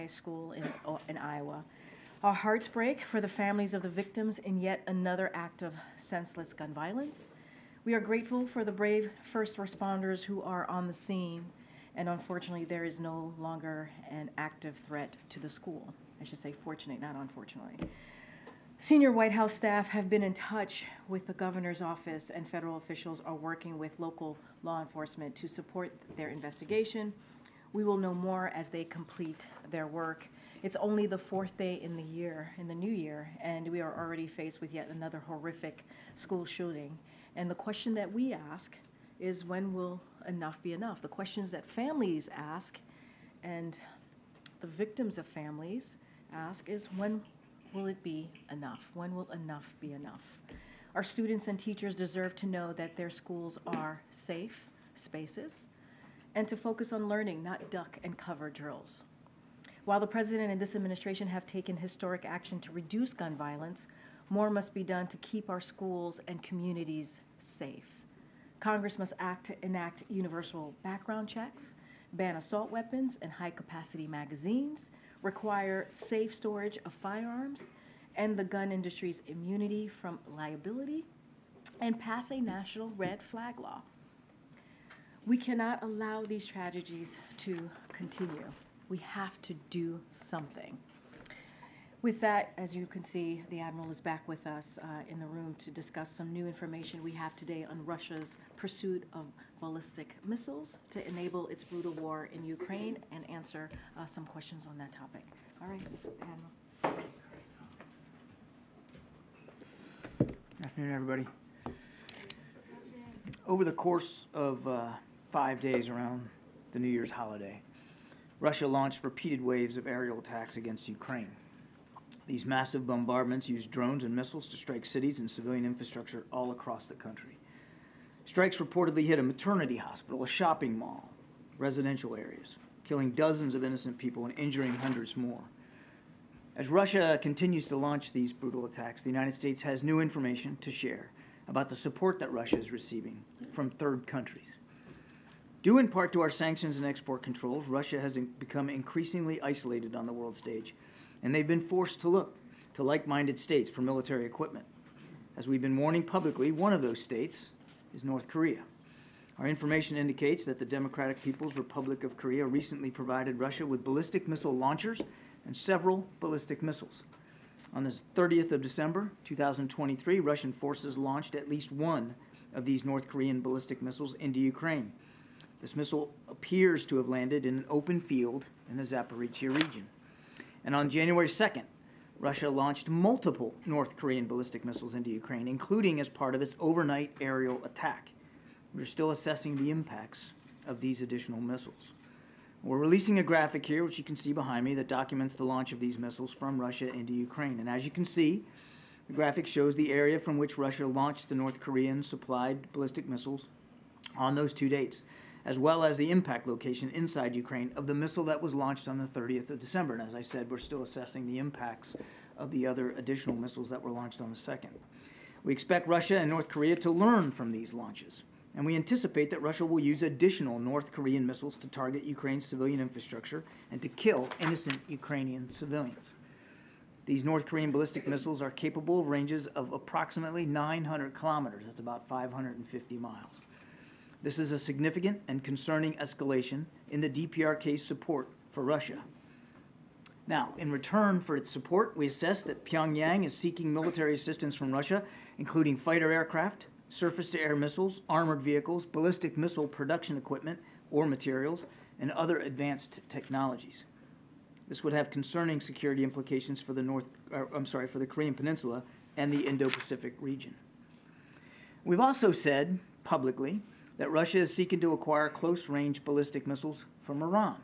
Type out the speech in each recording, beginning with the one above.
high school in Iowa. Our hearts break for the families of the victims in yet another act of senseless gun violence. We are grateful for the brave first responders who are on the scene, and unfortunately there is no longer an active threat to the school. I should say fortunate, not unfortunately. Senior White House staff have been in touch with the governor's office, and federal officials are working with local law enforcement to support their investigation. We will know more as they complete their work. It's only the fourth day in the new year, and we are already faced with yet another horrific school shooting. And the question that we ask is, when will enough be enough? The questions that families ask and the victims of families ask is, when will it be enough? When will enough be enough? Our students and teachers deserve to know that their schools are safe spaces and to focus on learning, not duck and cover drills. While the President and this administration have taken historic action to reduce gun violence, more must be done to keep our schools and communities safe. Congress must act to enact universal background checks, ban assault weapons and high-capacity magazines, require safe storage of firearms, end the gun industry's immunity from liability, and pass a national red flag law. We cannot allow these tragedies to continue. We have to do something. With that, as you can see, the Admiral is back with us in the room to discuss some new information we have today on Russia's pursuit of ballistic missiles to enable its brutal war in Ukraine and answer some questions on that topic. All right, Admiral. Good afternoon, everybody. Over the course of 5 days around the New Year's holiday, Russia launched repeated waves of aerial attacks against Ukraine. These massive bombardments used drones and missiles to strike cities and civilian infrastructure all across the country. Strikes reportedly hit a maternity hospital, a shopping mall, residential areas, killing dozens of innocent people and injuring hundreds more. As Russia continues to launch these brutal attacks, the United States has new information to share about the support that Russia is receiving from third countries. Due in part to our sanctions and export controls, Russia has become increasingly isolated on the world stage, and they've been forced to look to like-minded states for military equipment. As we've been warning publicly, one of those states is North Korea. Our information indicates that the Democratic People's Republic of Korea recently provided Russia with ballistic missile launchers and several ballistic missiles. On the 30th of December, 2023, Russian forces launched at least one of these North Korean ballistic missiles into Ukraine. This missile appears to have landed in an open field in the Zaporizhia region. And on January 2nd, Russia launched multiple North Korean ballistic missiles into Ukraine, including as part of its overnight aerial attack. We're still assessing the impacts of these additional missiles. We're releasing a graphic here, which you can see behind me, that documents the launch of these missiles from Russia into Ukraine. And as you can see, the graphic shows the area from which Russia launched the North Korean supplied ballistic missiles on those 2 dates, as well as the impact location inside Ukraine of the missile that was launched on the 30th of December. And as I said, we're still assessing the impacts of the other additional missiles that were launched on the 2nd. We expect Russia and North Korea to learn from these launches, and we anticipate that Russia will use additional North Korean missiles to target Ukraine's civilian infrastructure and to kill innocent Ukrainian civilians. These North Korean ballistic missiles are capable of ranges of approximately 900 kilometers. That's about 550 miles. This is a significant and concerning escalation in the DPRK's support for Russia. Now, in return for its support, we assess that Pyongyang is seeking military assistance from Russia, including fighter aircraft, surface-to-air missiles, armored vehicles, ballistic missile production equipment or materials, and other advanced technologies. This would have concerning security implications for the Korean Peninsula and the Indo-Pacific region. We've also said publicly that Russia is seeking to acquire close-range ballistic missiles from Iran.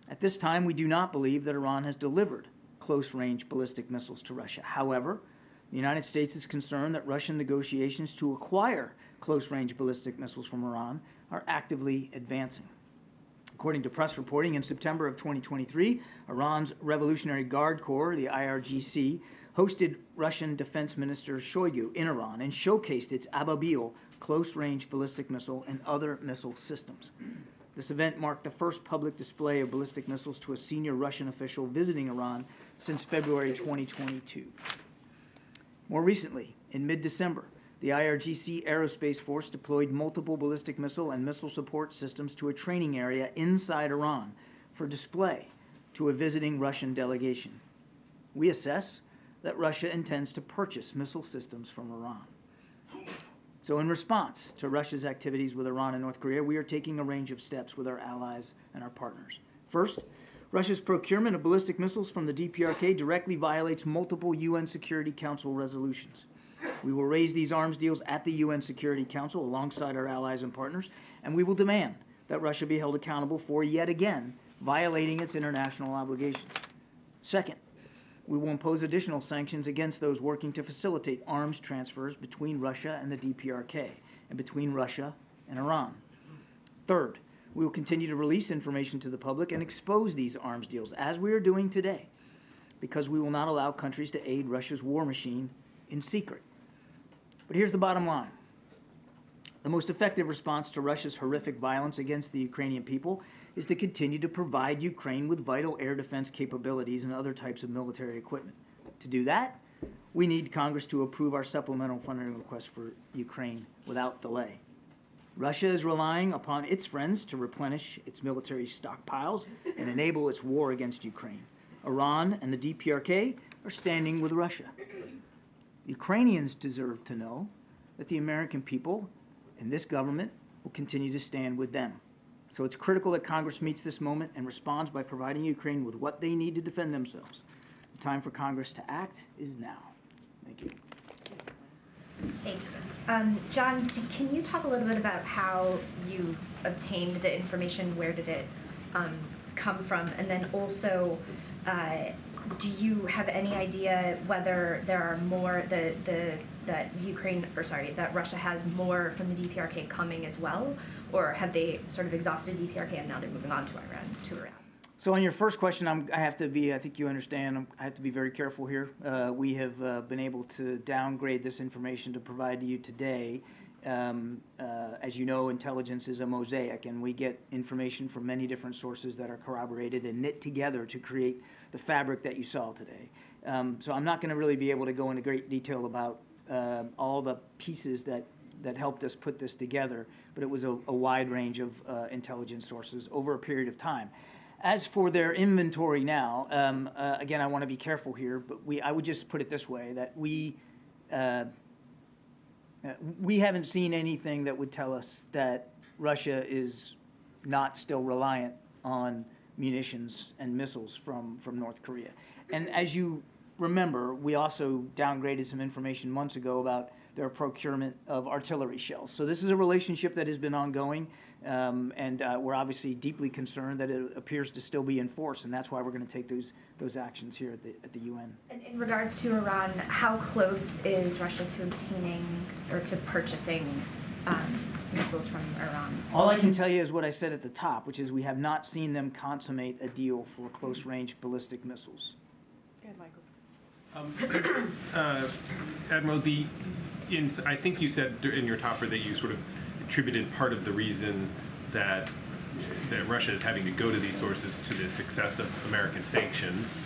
At this time, we do not believe that Iran has delivered close-range ballistic missiles to Russia. However, the United States is concerned that Russian negotiations to acquire close-range ballistic missiles from Iran are actively advancing. According to press reporting, in September of 2023, Iran's Revolutionary Guard Corps, the IRGC, hosted Russian Defense Minister Shoigu in Iran and showcased its Ababil close-range ballistic missile and other missile systems. This event marked the first public display of ballistic missiles to a senior Russian official visiting Iran since February 2022. More recently, in mid-December, the IRGC Aerospace Force deployed multiple ballistic missile and missile support systems to a training area inside Iran for display to a visiting Russian delegation. We assess that Russia intends to purchase missile systems from Iran. So in response to Russia's activities with Iran and North Korea, we are taking a range of steps with our allies and our partners. First, Russia's procurement of ballistic missiles from the DPRK directly violates multiple UN Security Council resolutions. We will raise these arms deals at the UN Security Council alongside our allies and partners, and we will demand that Russia be held accountable for, yet again, violating its international obligations. Second, we will impose additional sanctions against those working to facilitate arms transfers between Russia and the DPRK and between Russia and Iran. Third, we will continue to release information to the public and expose these arms deals, as we are doing today, because we will not allow countries to aid Russia's war machine in secret. But here's the bottom line. The most effective response to Russia's horrific violence against the Ukrainian people is to continue to provide Ukraine with vital air defense capabilities and other types of military equipment. To do that, we need Congress to approve our supplemental funding request for Ukraine without delay. Russia is relying upon its friends to replenish its military stockpiles and enable its war against Ukraine. Iran and the DPRK are standing with Russia. Ukrainians deserve to know that the American people and this government will continue to stand with them. So it's critical that Congress meets this moment and responds by providing Ukraine with what they need to defend themselves. The time for Congress to act is now. Thank you. Thanks. John, can you talk a little bit about how you obtained the information? Where did it come from? And then also, do you have any idea whether there are more that Russia has more from the DPRK coming as well, or have they sort of exhausted DPRK and now they're moving on to Iran? So on your first question, I think you understand, I have to be very careful here. We have been able to downgrade this information to provide to you today. As you know, intelligence is a mosaic, and we get information from many different sources that are corroborated and knit together to create the fabric that you saw today. So I'm not going to really be able to go into great detail about all the pieces that helped us put this together, but it was a wide range of intelligence sources over a period of time. As for their inventory now, again, I want to be careful here, but I would just put it this way, that we haven't seen anything that would tell us that Russia is not still reliant on munitions and missiles from North Korea. And as you remember, we also downgraded some information months ago about their procurement of artillery shells. So this is a relationship that has been ongoing, and we're obviously deeply concerned that it appears to still be in force, and that's why we're going to take those actions here at the UN. And in regards to Iran, how close is Russia to obtaining or to purchasing missiles from Iran? All I can tell you is what I said at the top, which is we have not seen them consummate a deal for close-range ballistic missiles. Go ahead, Michael. Admiral, I think you said in your topper that you sort of attributed part of the reason that Russia is having to go to these sources to the success of American sanctions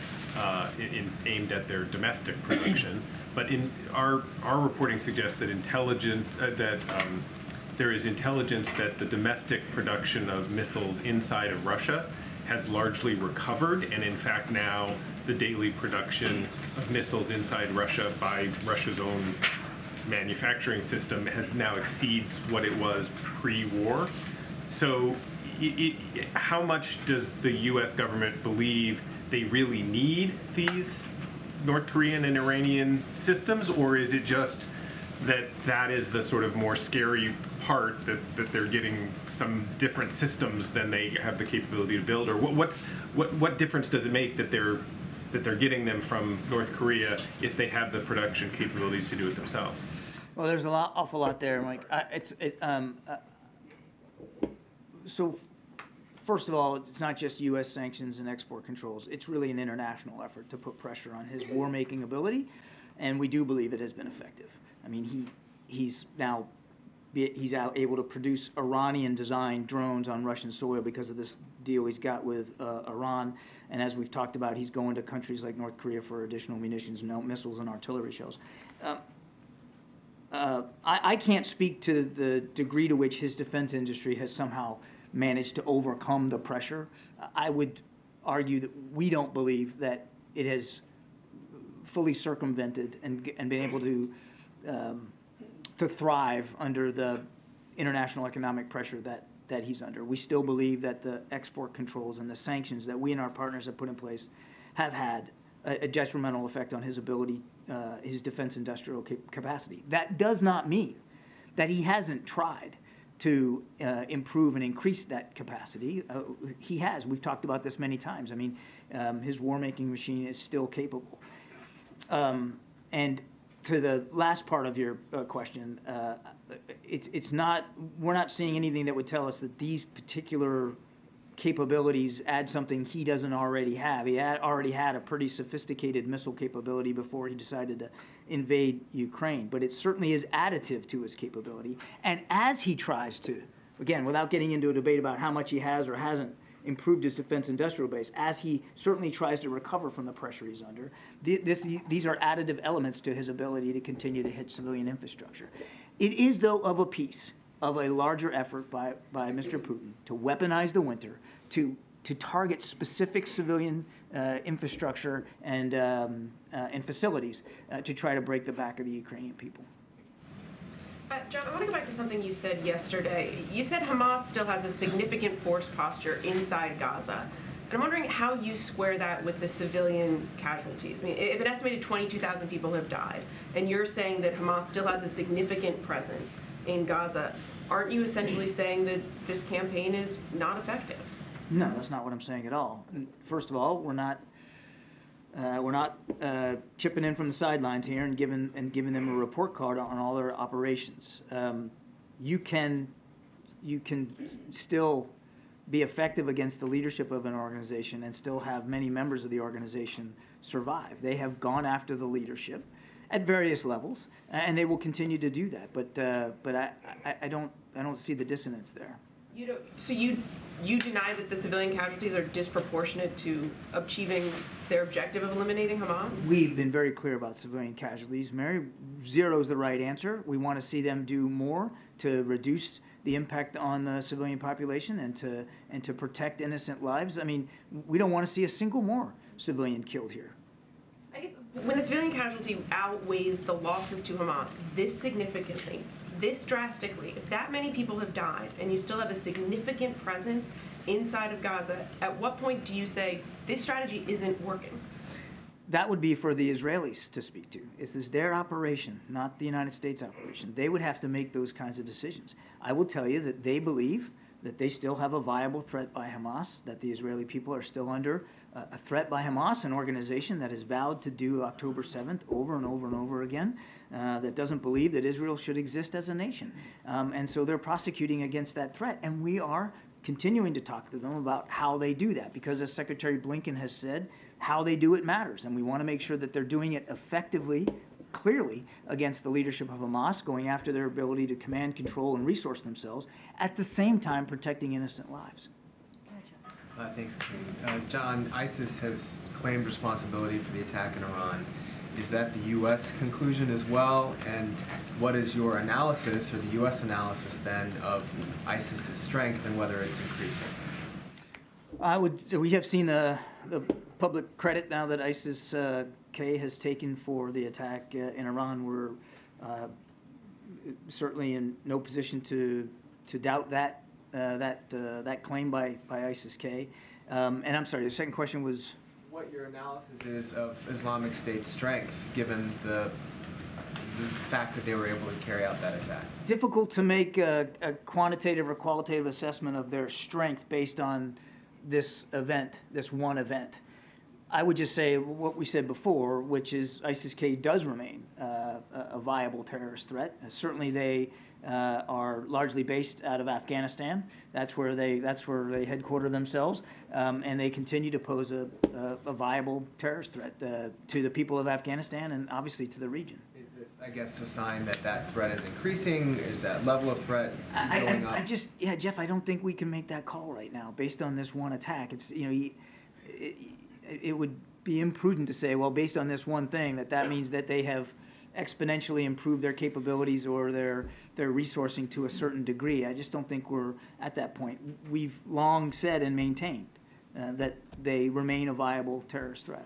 aimed at their domestic production. But in our reporting suggests that there is intelligence that the domestic production of missiles inside of Russia has largely recovered, and in fact now the daily production of missiles inside Russia by Russia's own manufacturing system now exceeds what it was pre-war. So how much does the U.S. government believe they really need these North Korean and Iranian systems, or is it just that is the sort of more scary part, that they're getting some different systems than they have the capability to build? Or what difference does it make that they're getting them from North Korea if they have the production capabilities to do it themselves? Well, there's awful lot there, Mike. So, first of all, it's not just U.S. sanctions and export controls. It's really an international effort to put pressure on his war-making ability, and we do believe it has been effective. I mean, he's now he's able to produce Iranian-designed drones on Russian soil because of this deal he's got with Iran. And as we've talked about, he's going to countries like North Korea for additional munitions, missiles, and artillery shells. I can't speak to the degree to which his defense industry has somehow managed to overcome the pressure. I would argue that we don't believe that it has fully circumvented and been able to thrive under the international economic pressure that he's under. We still believe that the export controls and the sanctions that we and our partners have put in place have had a detrimental effect on his ability, his defense industrial capacity. That does not mean that he hasn't tried to improve and increase that capacity. He has. We've talked about this many times. I mean, his war-making machine is still capable. And to the last part of your question, it's not. We're not seeing anything that would tell us that these particular capabilities add something he doesn't already have. He already had a pretty sophisticated missile capability before he decided to invade Ukraine, but it certainly is additive to his capability. And as he tries to, again, without getting into a debate about how much he has or hasn't improved his defense industrial base, as he certainly tries to recover from the pressure he's under, these are additive elements to his ability to continue to hit civilian infrastructure. It is, though, of a piece of a larger effort by Mr. Putin to weaponize the winter, to target specific civilian infrastructure and facilities to try to break the back of the Ukrainian people. John, I want to go back to something you said yesterday. You said Hamas still has a significant force posture inside Gaza. And I'm wondering how you square that with the civilian casualties. I mean, if an estimated 22,000 people have died, and you're saying that Hamas still has a significant presence in Gaza, aren't you essentially saying that this campaign is not effective? No, that's not what I'm saying at all. First of all, we're not chipping in from the sidelines here and giving them a report card on all their operations. You can still be effective against the leadership of an organization and still have many members of the organization survive. They have gone after the leadership at various levels, and they will continue to do that. But I don't see the dissonance there. You don't. So you deny that the civilian casualties are disproportionate to achieving their objective of eliminating Hamas? We've been very clear about civilian casualties, Mary. Zero is the right answer. We want to see them do more to reduce the impact on the civilian population and to protect innocent lives. I mean, we don't want to see a single more civilian killed here. I guess when the civilian casualty outweighs the losses to Hamas this significantly, this drastically, if that many people have died and you still have a significant presence inside of Gaza, at what point do you say this strategy isn't working? That would be for the Israelis to speak to. This is their operation, not the United States operation. They would have to make those kinds of decisions. I will tell you that they believe that they still have a viable threat by Hamas, that the Israeli people are still under a threat by Hamas, an organization that has vowed to do October 7th over and over and over again, that doesn't believe that Israel should exist as a nation. And so they're prosecuting against that threat. And we are continuing to talk to them about how they do that, because as Secretary Blinken has said, how they do it matters. And we want to make sure that they're doing it effectively, clearly, against the leadership of Hamas, going after their ability to command, control, and resource themselves, at the same time protecting innocent lives. Thanks, Karine. John, ISIS has claimed responsibility for the attack in Iran. Is that the U.S. conclusion as well? And what is your analysis, or the U.S. analysis then, of ISIS's strength and whether it's increasing? We have seen the public credit now that ISIS-K has taken for the attack in Iran. We're certainly in no position to doubt that claim by ISIS-K. And I'm sorry, the second question was? What your analysis is of Islamic State's strength, given the fact that they were able to carry out that attack. Difficult to make a quantitative or qualitative assessment of their strength based on this event, this one event. I would just say what we said before, which is ISIS-K does remain a viable terrorist threat. Certainly they are largely based out of Afghanistan. That's where they headquarter themselves, and they continue to pose a viable terrorist threat to the people of Afghanistan and obviously to the region. Is this I guess, a sign that that threat is increasing? Is that level of threat going up? Jeff, I don't think we can make that call right now based on this one attack. It's, it would be imprudent to say, well, based on this one thing, that means that they have exponentially improved their capabilities or their resourcing to a certain degree. I just don't think we're at that point. We've long said and maintained that they remain a viable terrorist threat.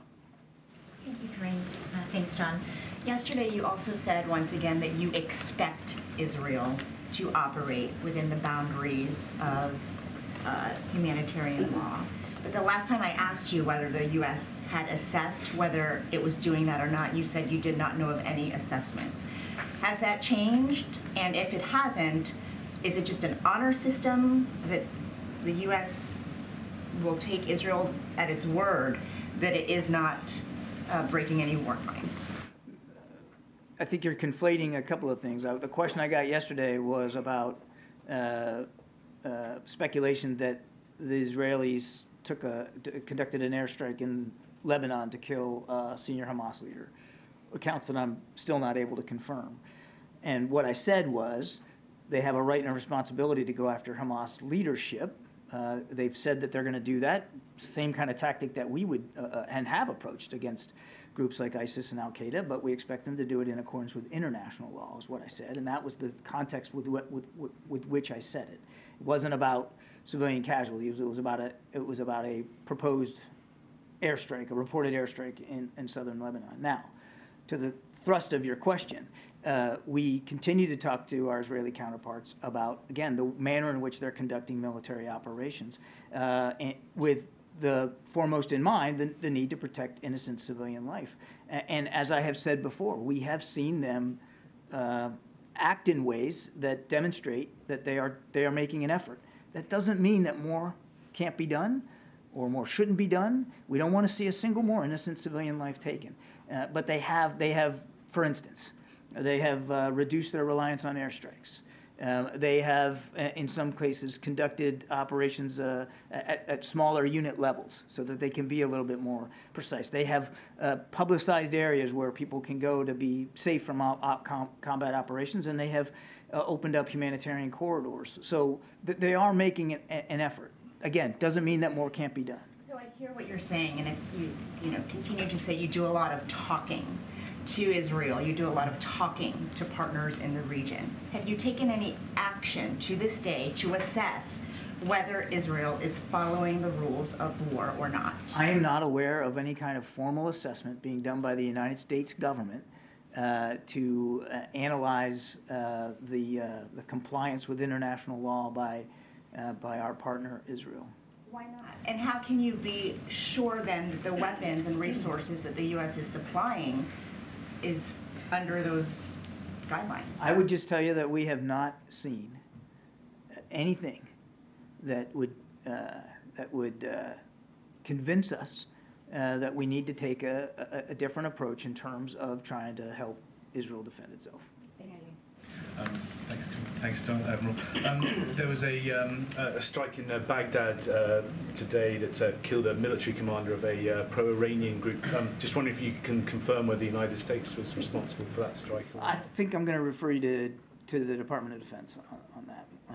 Thank you, Karine. Thanks, John. Yesterday, you also said once again that you expect Israel to operate within the boundaries of humanitarian law. But the last time I asked you whether the U.S. had assessed whether it was doing that or not, you said you did not know of any assessments. Has that changed? And if it hasn't, is it just an honor system that the U.S. will take Israel at its word that it is not breaking any war crimes? I think you're conflating a couple of things. The question I got yesterday was about speculation that the Israelis conducted an airstrike in Lebanon to kill a senior Hamas leader, accounts that I'm still not able to confirm. And what I said was they have a right and a responsibility to go after Hamas leadership. They've said that they're going to do that, same kind of tactic that we would and have approached against groups like ISIS and Al-Qaeda, but we expect them to do it in accordance with international law, is what I said, and that was the context with which I said it. It wasn't about civilian casualties. It was about a proposed airstrike, a reported airstrike in southern Lebanon. Now, to the thrust of your question, we continue to talk to our Israeli counterparts about, again, the manner in which they're conducting military operations, and with the foremost in mind, the need to protect innocent civilian life. And as I have said before, we have seen them act in ways that demonstrate that they are making an effort. That doesn't mean that more can't be done or more shouldn't be done. We don't want to see a single more innocent civilian life taken. But they have, for instance, they have reduced their reliance on airstrikes. They have, in some cases, conducted operations at smaller unit levels so that they can be a little bit more precise. They have publicized areas where people can go to be safe from combat operations, and they have opened up humanitarian corridors. So they are making an effort. Again, doesn't mean that more can't be done. So I hear what you're saying, and if you continue to say you do a lot of talking to Israel, you do a lot of talking to partners in the region. Have you taken any action to this day to assess whether Israel is following the rules of war or not? I am not aware of any kind of formal assessment being done by the United States government to analyze the compliance with international law by our partner Israel. Why not? And how can you be sure then that the weapons and resources that the U.S. is supplying is under those guidelines? I would just tell you that we have not seen anything that would convince us that we need to take a different approach in terms of trying to help Israel defend itself. Thanks, John, Admiral. There was a strike in Baghdad today that killed a military commander of a pro-Iranian group. Just wondering if you can confirm whether the United States was responsible for that strike. I think I'm going to refer you to the Department of Defense on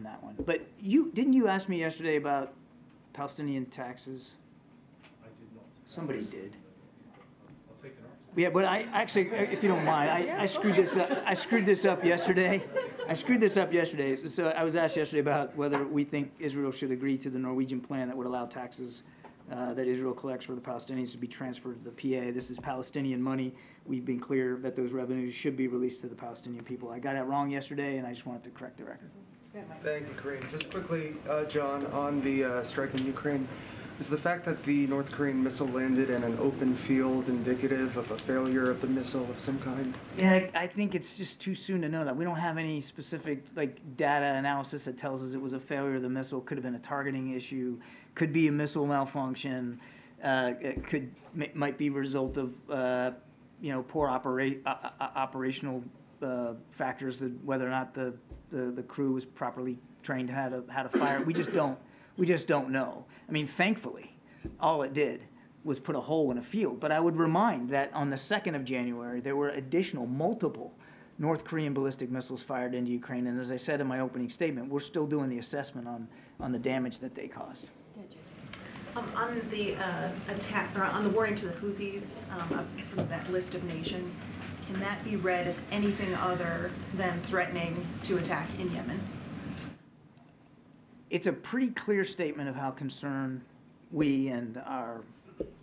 that one. But didn't you ask me yesterday about Palestinian taxes? I did not. Somebody did. I'll take an answer. Yeah, but I actually, if you don't mind, I screwed this up. I screwed this up yesterday. So I was asked yesterday about whether we think Israel should agree to the Norwegian plan that would allow taxes that Israel collects for the Palestinians to be transferred to the PA. This is Palestinian money. We've been clear that those revenues should be released to the Palestinian people. I got it wrong yesterday, and I just wanted to correct the record. Thank you, Karine. Just quickly, John, on the strike in Ukraine, is the fact that the North Korean missile landed in an open field indicative of a failure of the missile of some kind? Yeah, I think it's just too soon to know that. We don't have any specific data analysis that tells us it was a failure of the missile. Could have been a targeting issue. Could be a missile malfunction. It might be a result of poor operational factors, whether or not the crew was properly trained how to fire. We just don't know. I mean, thankfully, all it did was put a hole in a field. But I would remind that on the 2nd of January, there were additional multiple North Korean ballistic missiles fired into Ukraine. And as I said in my opening statement, we're still doing the assessment on the damage that they caused. On the attack, or on the warning to the Houthis from that list of nations, can that be read as anything other than threatening to attack in Yemen? It's a pretty clear statement of how concerned we and our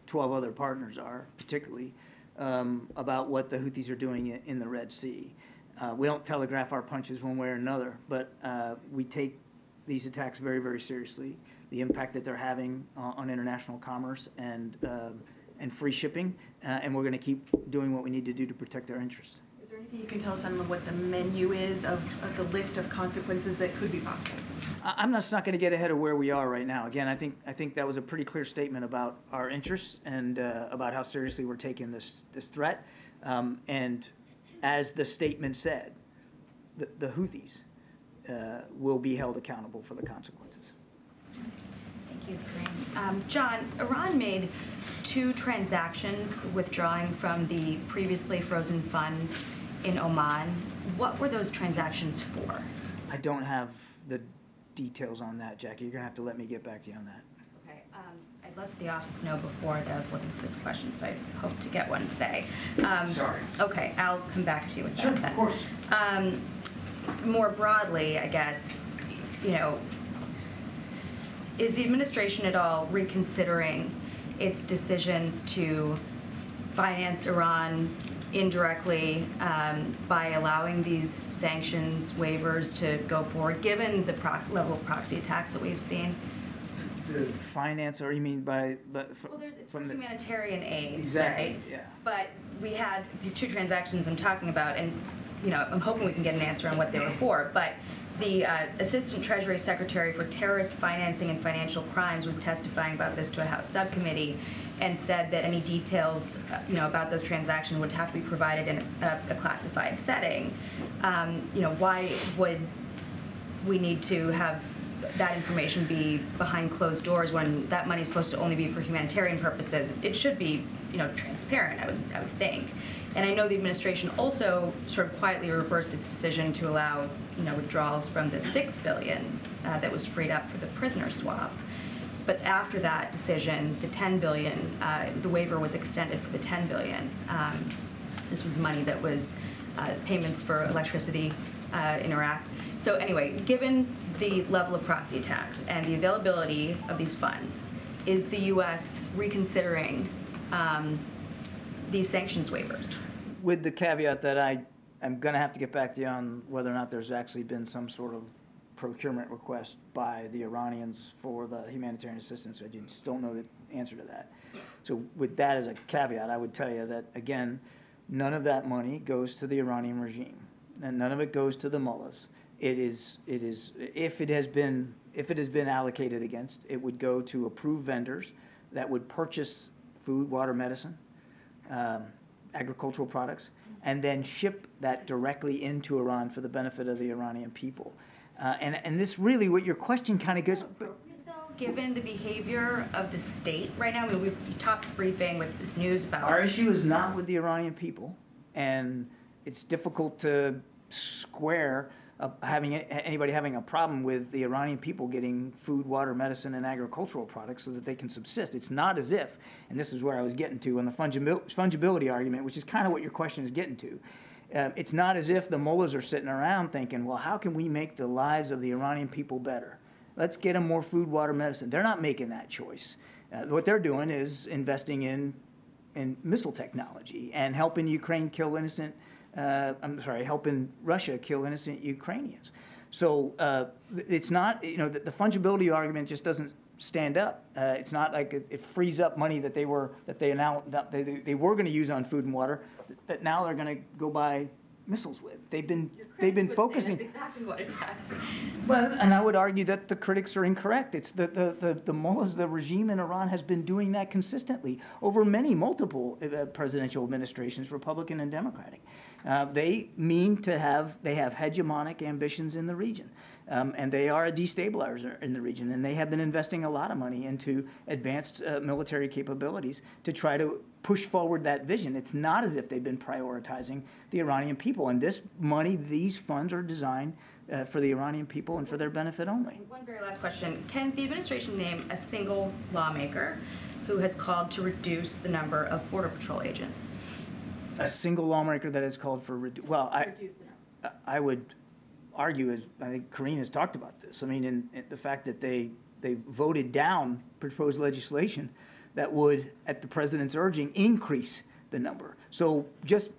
12 other partners are, particularly, about what the Houthis are doing in the Red Sea. We don't telegraph our punches one way or another, but we take these attacks very, very seriously. The impact that they're having on international commerce and free shipping, and we're going to keep doing what we need to do to protect their interests. Is there anything you can tell us on what the menu is of the list of consequences that could be possible? I'm not going to get ahead of where we are right now. Again, I think that was a pretty clear statement about our interests and about how seriously we're taking this threat. And as the statement said, the Houthis will be held accountable for the consequences. Thank you, Karine. John, Iran made 2 transactions withdrawing from the previously frozen funds in Oman. What were those transactions for? I don't have the details on that, Jackie. You're going to have to let me get back to you on that. Okay. I let the office know before that I was looking for this question, so I hope to get one today. Sorry. Okay, I'll come back to you with that. Sure, then. of course. More broadly, I guess, is the administration at all reconsidering its decisions to finance Iran indirectly by allowing these sanctions waivers to go forward, given the level of proxy attacks that we've seen? The finance, or you mean by... Well, it's from humanitarian aid, exactly, right? Yeah. But we had these 2 transactions I'm talking about, and I'm hoping we can get an answer on what they were for, but the Assistant Treasury Secretary for Terrorist Financing and Financial Crimes was testifying about this to a House subcommittee and said that any details, about those transactions would have to be provided in a classified setting. Why would we need to have that information be behind closed doors when that money is supposed to only be for humanitarian purposes? It should be, transparent, I would think. And I know the administration also sort of quietly reversed its decision to allow, withdrawals from the $6 billion that was freed up for the prisoner swap. But after that decision, the $10 billion, the waiver was extended for the $10 billion. This was the money that was payments for electricity in Iraq. So anyway, given the level of proxy attacks and the availability of these funds, is the U.S. reconsidering these sanctions waivers? With the caveat that I'm going to have to get back to you on whether or not there's actually been some sort of procurement request by the Iranians for the humanitarian assistance. I just don't know the answer to that. So with that as a caveat, I would tell you that, again, none of that money goes to the Iranian regime, and none of it goes to the mullahs. It is if it has been allocated against, it would go to approved vendors that would purchase food, water, medicine, agricultural products, and then ship that directly into Iran for the benefit of the Iranian people. And this really, what your question kind of goes... Given the behavior of the state right now, we've topped briefing with this news about... Our issue is not with the Iranian people, and it's difficult to square anybody having a problem with the Iranian people getting food, water, medicine, and agricultural products so that they can subsist. It's not as if, and this is where I was getting to on the fungibility argument, which is kind of what your question is getting to. It's not as if the mullahs are sitting around thinking, well, how can we make the lives of the Iranian people better? Let's get them more food, water, medicine. They're not making that choice. What they're doing is investing in missile technology and helping Ukraine kill innocent helping Russia kill innocent Ukrainians. So it's not, the fungibility argument just doesn't stand up. It's not like it frees up money that they were going to use on food and water that now they're going to go buy missiles with. They've been focusing. That's exactly what it does. Well, and I would argue that the critics are incorrect. It's the mullahs, the regime in Iran has been doing that consistently over multiple presidential administrations, Republican and Democratic. They have hegemonic ambitions in the region. And they are a destabilizer in the region, and they have been investing a lot of money into advanced military capabilities to try to push forward that vision. It's not as if they've been prioritizing the Iranian people. And this money, these funds are designed for the Iranian people and for their benefit only. One very last question. Can the administration name a single lawmaker who has called to reduce the number of Border Patrol agents? A single lawmaker that has called for I would argue, as I think Karine has talked about this. I mean, in the fact that they voted down proposed legislation that would, at the president's urging, increase the number. So just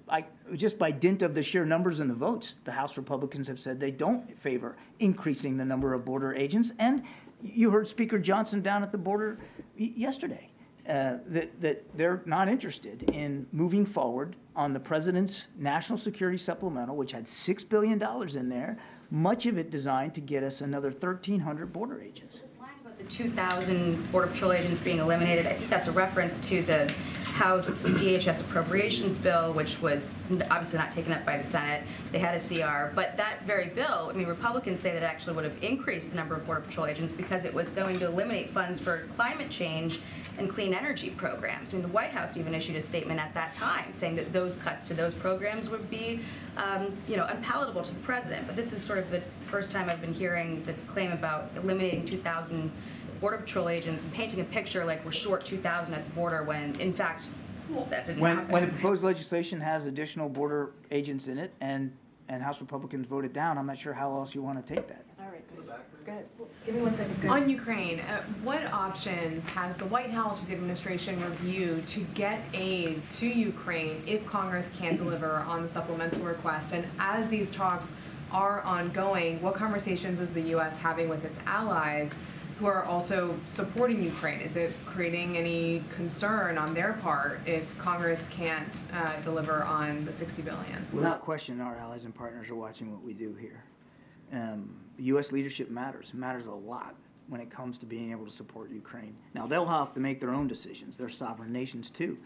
by dint of the sheer numbers and the votes, the House Republicans have said they don't favor increasing the number of border agents. And you heard Speaker Johnson down at the border yesterday. That they're not interested in moving forward on the president's national security supplemental, which had $6 billion in there, much of it designed to get us another 1,300 border agents. About the 2,000 Border Patrol agents being eliminated, I think that's a reference to the House DHS appropriations bill, which was obviously not taken up by the Senate. They had a CR, but that very bill, I mean, Republicans say that it actually would have increased the number of Border Patrol agents because it was going to eliminate funds for climate change and clean energy programs. I mean, the White House even issued a statement at that time saying that those cuts to those programs would be, unpalatable to the president. But this is sort of the first time I've been hearing this claim about eliminating 2,000 Border Patrol agents and painting a picture like we're short 2,000 at the border when, in fact, that didn't happen. When the proposed legislation has additional border agents in it and House Republicans voted down, I'm not sure how else you want to take that. All right. Go ahead. Give me 1 second. On Ukraine, what options has the White House or the administration reviewed to get aid to Ukraine if Congress can't deliver on the supplemental request? And as these talks are ongoing, what conversations is the U.S. having with its allies who are also supporting Ukraine? Is it creating any concern on their part if Congress can't deliver on the $60 billion? Without question, our allies and partners are watching what we do here. U.S. leadership matters. It matters a lot when it comes to being able to support Ukraine. Now, they'll have to make their own decisions. They're sovereign nations, too.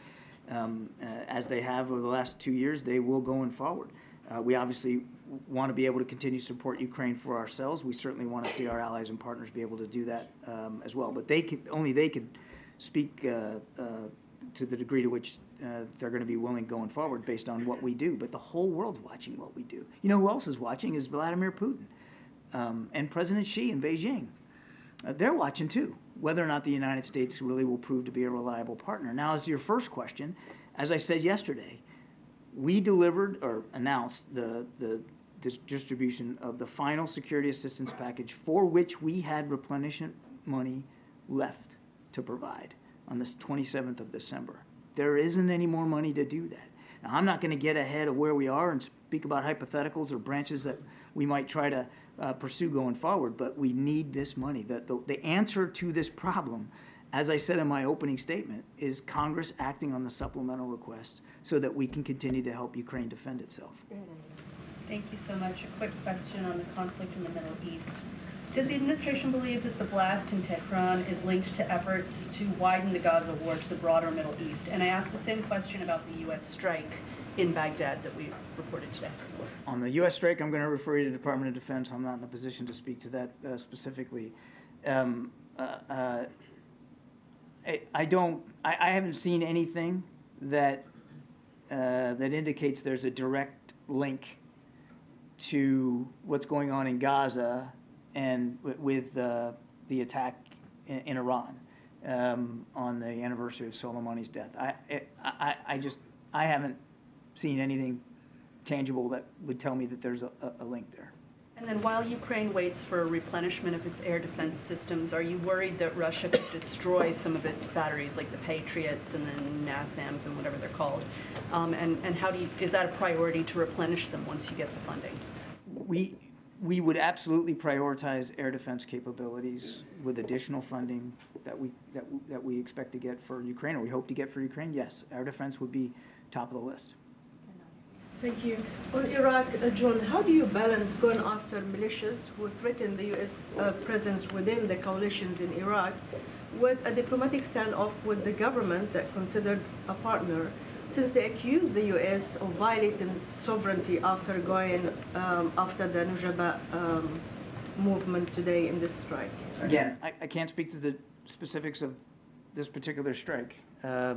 As they have over the last 2 years, they will going forward. We obviously want to be able to continue to support Ukraine for ourselves. We certainly want to see our allies and partners be able to do that as well. But only they can speak to the degree to which they're going to be willing going forward based on what we do. But the whole world's watching what we do. You know who else is watching is Vladimir Putin and President Xi in Beijing. They're watching too, whether or not the United States really will prove to be a reliable partner. Now, as your first question, as I said yesterday, we delivered or announced the distribution of the final security assistance package for which we had replenishment money left to provide on the 27th of December. There isn't any more money to do that. Now, I'm not going to get ahead of where we are and speak about hypotheticals or branches that we might try to pursue going forward, but we need this money. The answer to this problem, as I said in my opening statement, is Congress acting on the supplemental request so that we can continue to help Ukraine defend itself. Thank you so much. A quick question on the conflict in the Middle East. Does the administration believe that the blast in Tehran is linked to efforts to widen the Gaza war to the broader Middle East? And I asked the same question about the U.S. strike in Baghdad that we reported today. On the U.S. strike, I'm going to refer you to the Department of Defense. I'm not in a position to speak to that specifically. I haven't seen anything that indicates there's a direct link to what's going on in Gaza and with the attack in Iran on the anniversary of Soleimani's death. I haven't seen anything tangible that would tell me that there's a link there. And then while Ukraine waits for a replenishment of its air defense systems, are you worried that Russia could destroy some of its batteries, like the Patriots and then NASAMS and whatever they're called? And how is that a priority to replenish them once you get the funding? We would absolutely prioritize air defense capabilities with additional funding that we expect to get for Ukraine, or we hope to get for Ukraine. Yes, air defense would be top of the list. Thank you. On Iraq, John, how do you balance going after militias who threaten the U.S. Presence within the coalitions in Iraq with a diplomatic standoff with the government that considered a partner, since they accuse the U.S. of violating sovereignty after going after the Nujaba movement today in this strike? Again, I can't speak to the specifics of this particular strike. I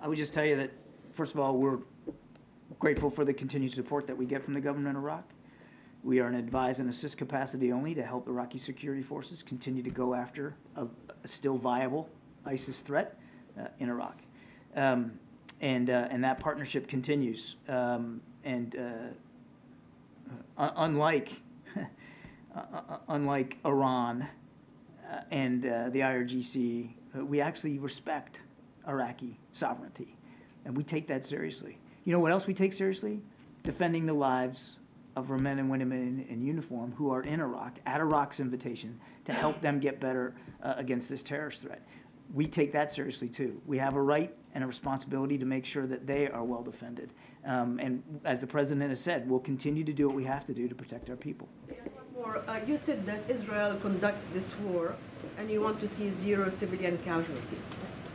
would just tell you that, first of all, we're grateful for the continued support that we get from the government of Iraq. We are in advise and assist capacity only to help Iraqi security forces continue to go after a still viable ISIS threat in Iraq. And that partnership continues. Unlike Iran and the IRGC, we actually respect Iraqi sovereignty, and we take that seriously. You know what else we take seriously? Defending the lives of our men and women in uniform who are in Iraq, at Iraq's invitation, to help them get better against this terrorist threat. We take that seriously too. We have a right and a responsibility to make sure that they are well defended. And as the President has said, we'll continue to do what we have to do to protect our people. One more. You said that Israel conducts this war and you want to see zero civilian casualty.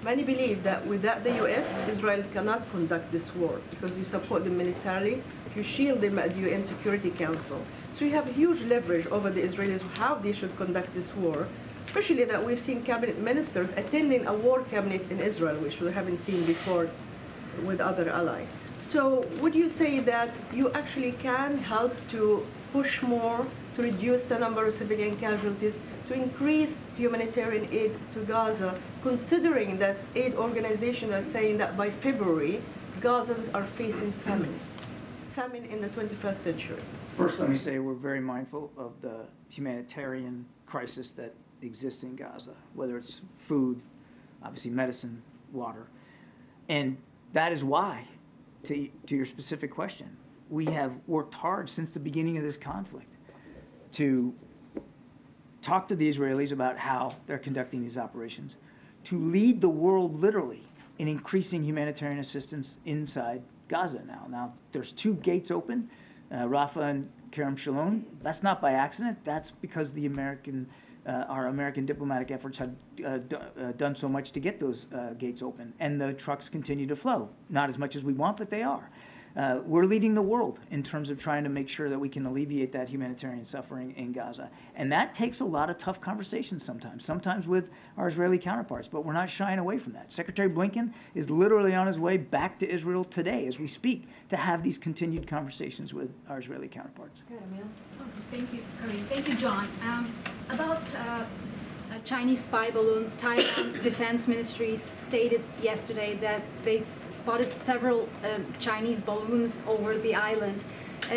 Many believe that without the U.S., Israel cannot conduct this war because you support them militarily, you shield them at the UN Security Council. So you have huge leverage over the Israelis how they should conduct this war, especially that we've seen cabinet ministers attending a war cabinet in Israel, which we haven't seen before with other allies. So would you say that you actually can help to push more to reduce the number of civilian casualties, to increase humanitarian aid to Gaza, considering that aid organizations are saying that by February, Gazans are facing famine in the 21st century? First, let me say we're very mindful of the humanitarian crisis that exists in Gaza, whether it's food, obviously medicine, water. And that is why, to your specific question, we have worked hard since the beginning of this conflict to talk to the Israelis about how they're conducting these operations, to lead the world literally in increasing humanitarian assistance inside Gaza now. Now, there's 2 gates open, Rafah and Kerem Shalom. That's not by accident. That's because our American diplomatic efforts have done so much to get those gates open. And the trucks continue to flow. Not as much as we want, but they are. We're leading the world in terms of trying to make sure that we can alleviate that humanitarian suffering in Gaza. And that takes a lot of tough conversations sometimes with our Israeli counterparts, but we're not shying away from that. Secretary Blinken is literally on his way back to Israel today as we speak to have these continued conversations with our Israeli counterparts. Thank you, Karine. Thank you, John. About Chinese spy balloons, Taiwan Defense Ministry stated yesterday that they spotted several Chinese balloons over the island.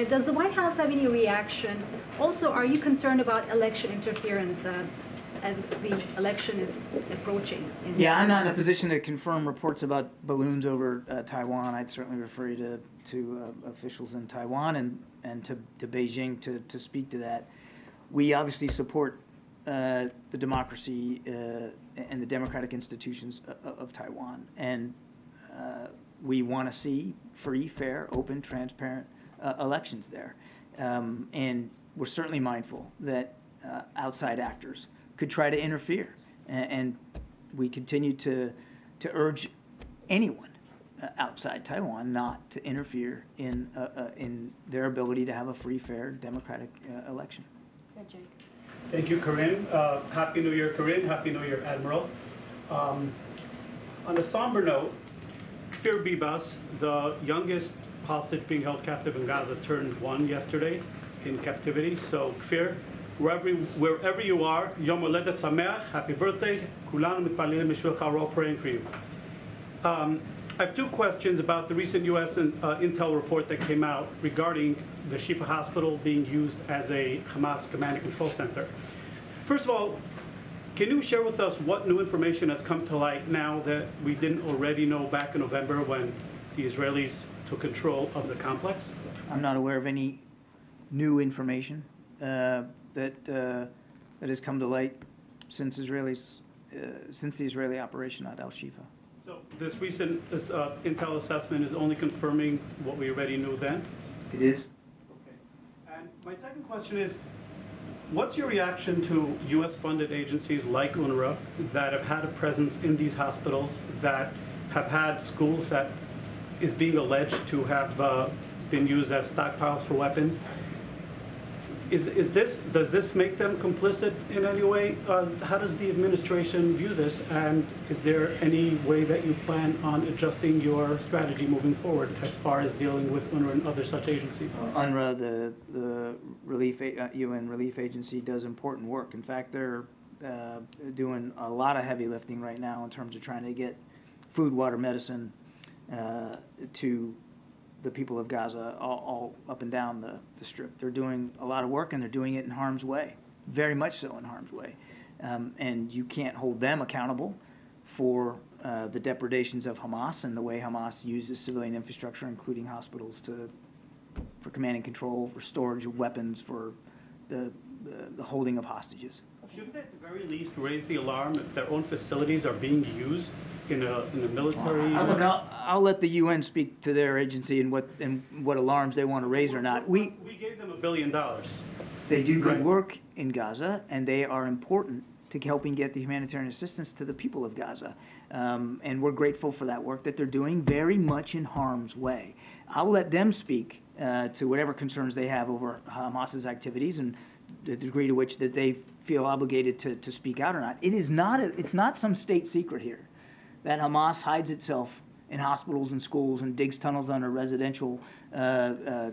Does the White House have any reaction? Also, are you concerned about election interference as the election is approaching? I'm not in a position to confirm reports about balloons over Taiwan. I'd certainly refer you to officials in Taiwan and to Beijing to speak to that. We obviously support the democracy and the democratic institutions of Taiwan. And we want to see free, fair, open, transparent elections there. And we're certainly mindful that outside actors could try to interfere. And we continue to urge anyone outside Taiwan not to interfere in their ability to have a free, fair, democratic election. Thank you, Karine. Happy New Year, Karine. Happy New Year, Admiral. On a somber note, Kfir Bibas, the youngest hostage being held captive in Gaza, turned 1 yesterday in captivity. So, Kfir, wherever you are, Yom Holedet Sameach, happy birthday. Kulanu mitpalelim mishulcha, we're all praying for you. I have 2 questions about the recent U.S. intel report that came out regarding the Shifa Hospital being used as a Hamas command and control center. First of all, can you share with us what new information has come to light now that we didn't already know back in November when the Israelis took control of the complex? I'm not aware of any new information that has come to light since the Israeli operation at Al-Shifa. So this recent intel assessment is only confirming what we already knew then? It is. Okay. And my second question is, what's your reaction to U.S.-funded agencies like UNRWA that have had a presence in these hospitals, that have had schools that is being alleged to have been used as stockpiles for weapons? Does this make them complicit in any way? How does the administration view this? And is there any way that you plan on adjusting your strategy moving forward as far as dealing with UNRWA and other such agencies? UNRWA, the UN relief agency, does important work. In fact, they're doing a lot of heavy lifting right now in terms of trying to get food, water, medicine to the people of Gaza all up and down the strip. They're doing a lot of work, and they're doing it in harm's way, very much so in harm's way. And you can't hold them accountable for the depredations of Hamas and the way Hamas uses civilian infrastructure, including hospitals, for command and control, for storage of weapons, for the holding of hostages. Shouldn't they at the very least raise the alarm if their own facilities are being used in a military? I'll let the UN speak to their agency and what alarms they want to raise or not. We gave them $1 billion. They do good work in Gaza, and they are important to helping get the humanitarian assistance to the people of Gaza. And we're grateful for that work that they're doing, very much in harm's way. I'll let them speak to whatever concerns they have over Hamas's activities and the degree to which that they feel obligated to speak out or not. It's not some state secret here that Hamas hides itself in hospitals and schools and digs tunnels under residential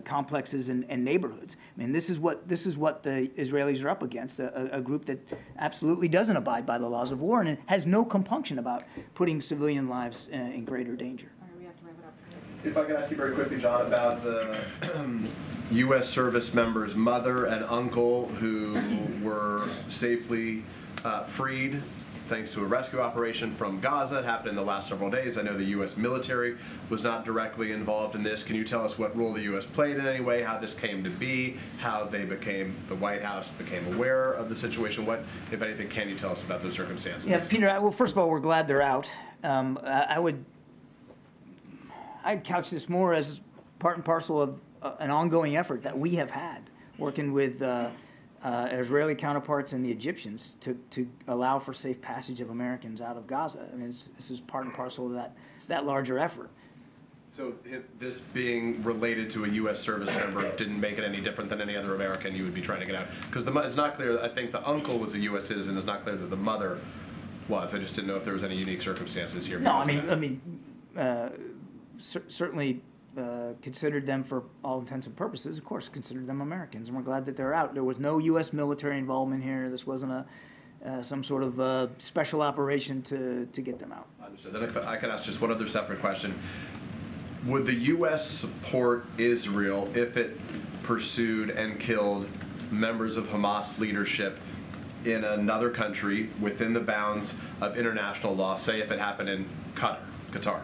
complexes and neighborhoods. I mean, this is what the Israelis are up against, a group that absolutely doesn't abide by the laws of war and has no compunction about putting civilian lives in greater danger. If I could ask you very quickly, John, about the U.S. service member's mother and uncle who were safely freed thanks to a rescue operation from Gaza. It happened in the last several days. I know the U.S. military was not directly involved in this. Can you tell us what role the U.S. played in any way, how this came to be, how the White House became aware of the situation? What, if anything, can you tell us about those circumstances? Yeah, Peter, well, first of all, we're glad they're out. I'd couch this more as part and parcel of an ongoing effort that we have had working with Israeli counterparts and the Egyptians to allow for safe passage of Americans out of Gaza. I mean, this is part and parcel of that larger effort. So this being related to a U.S. service member didn't make it any different than any other American you would be trying to get out? Because it's not clear. I think the uncle was a U.S. citizen. It's not clear that the mother was. I just didn't know if there was any unique circumstances here. No, certainly considered them for all intents and purposes, of course, considered them Americans, and we're glad that they're out. There was no U.S. military involvement here. This wasn't some sort of special operation to get them out. Understood. Then if I can ask just one other separate question. Would the U.S. support Israel if it pursued and killed members of Hamas leadership in another country within the bounds of international law, say if it happened in Qatar?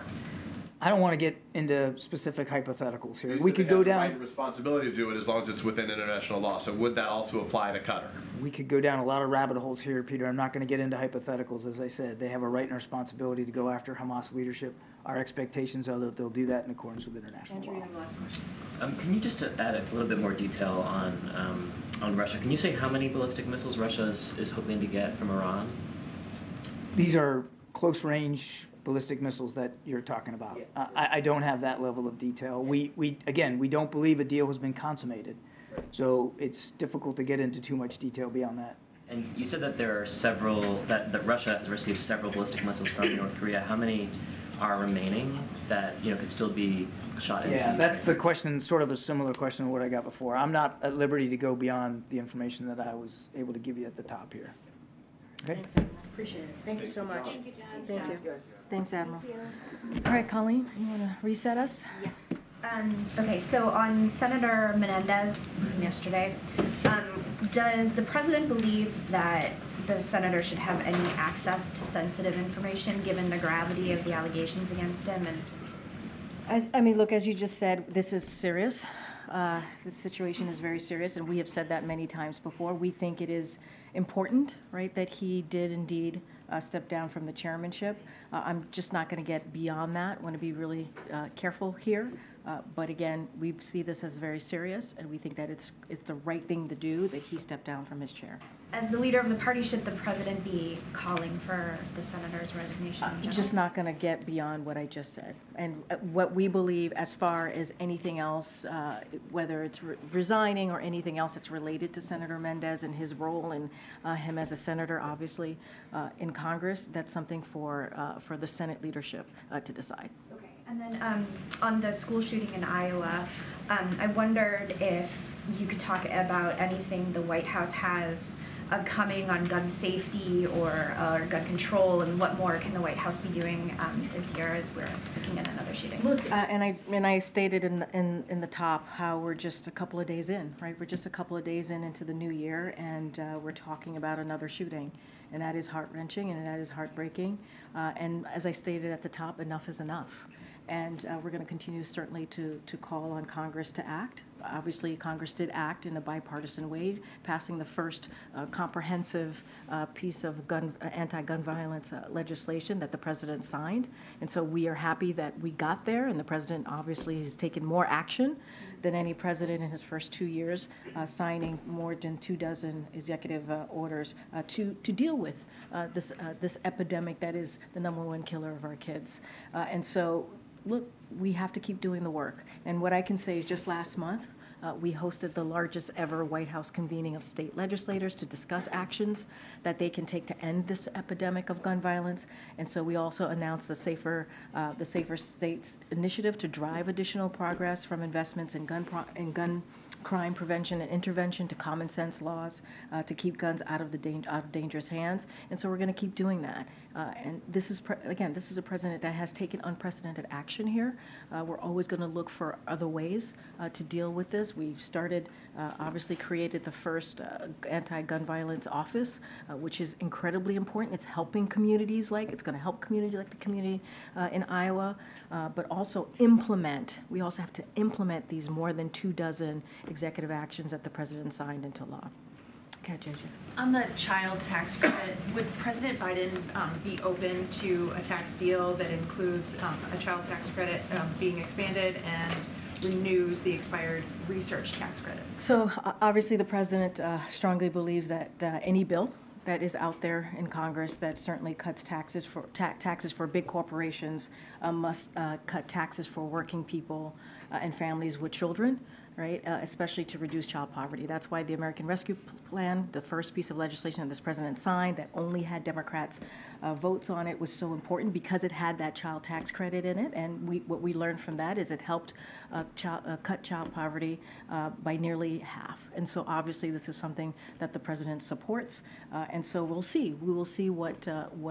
I don't want to get into specific hypotheticals here. We could go down the responsibility to do it as long as it's within international law. So would that also apply to Qatar? We could go down a lot of rabbit holes here, Peter. I'm not going to get into hypotheticals. As I said, they have a right and responsibility to go after Hamas leadership. Our expectations are that they'll do that in accordance with international law. Andrew, you have the last question. Can you just add a little bit more detail on Russia? Can you say how many ballistic missiles Russia is hoping to get from Iran? These are close-range ballistic missiles that you're talking about. Yeah. I don't have that level of detail. We don't believe a deal has been consummated, so it's difficult to get into too much detail beyond that. And you said that there are that Russia has received several ballistic missiles from North Korea. How many are remaining that could still be shot into? Yeah, that's the question. Sort of a similar question to what I got before. I'm not at liberty to go beyond the information that I was able to give you at the top here. Okay. Thanks, Admiral. Appreciate it. Thank you so much. Thank you, John. Thank you. Thanks, Admiral. All right, Colleen, you want to reset us? Yes. Okay, so on Senator Menendez from yesterday, does the president believe that the senator should have any access to sensitive information given the gravity of the allegations against him? And look, as you just said, this is serious. The situation is very serious, and we have said that many times before. We think it is important, right, that he did indeed step down from the chairmanship. I'm just not going to get beyond that. I want to be really careful here. But again, we see this as very serious, and we think that it's the right thing to do that he stepped down from his chair. As the leader of the party, should the president be calling for the senator's resignation in general? Just not going to get beyond what I just said. And what we believe as far as anything else, whether it's resigning or anything else that's related to Senator Mendez and his role and him as a senator, obviously, in Congress, that's something for the Senate leadership to decide. Okay. And then on the school shooting in Iowa, I wondered if you could talk about anything the White House has coming on gun safety or gun control, and what more can the White House be doing this year as we're looking at another shooting? Look, and I stated in the top how we're just a couple of days in, right? We're just a couple of days into the new year, and we're talking about another shooting, and that is heart-wrenching and that is heartbreaking. And as I stated at the top, enough is enough. And we're going to continue certainly to call on Congress to act. Obviously, Congress did act in a bipartisan way, passing the first comprehensive piece of anti-gun violence legislation that the president signed. And so we are happy that we got there, and the president obviously has taken more action than any president in his first 2 years, signing more than 24 executive orders to deal with this epidemic that is the #1 killer of our kids. And so, look, we have to keep doing the work. And what I can say is just last month, we hosted the largest ever White House convening of state legislators to discuss actions that they can take to end this epidemic of gun violence. And so we also announced the Safer States initiative to drive additional progress from investments in gun crime prevention and intervention to common sense laws to keep guns out of dangerous hands. And so we're going to keep doing that. And this is, again, this is a president that has taken unprecedented action here. We're always going to look for other ways to deal with this. We've started, obviously created the first anti-gun violence office, which is incredibly important. It's helping communities it's going to help communities like the community in Iowa, but also implement. We also have to implement these more than 24 executive actions that the president signed into law. Okay, JJ. On the child tax credit, would President Biden be open to a tax deal that includes a child tax credit being expanded and renews the expired research tax credits? So obviously the president strongly believes that any bill that is out there in Congress that certainly cuts taxes for big corporations must cut taxes for working people and families with children, right? Especially to reduce child poverty. That's why the American Rescue Plan, the first piece of legislation that this president signed that only had Democrats votes on it, was so important because it had that child tax credit in it. And what we learned from that is it helped cut child poverty by nearly half. And so obviously this is something that the president supports. And so we'll see. We will see what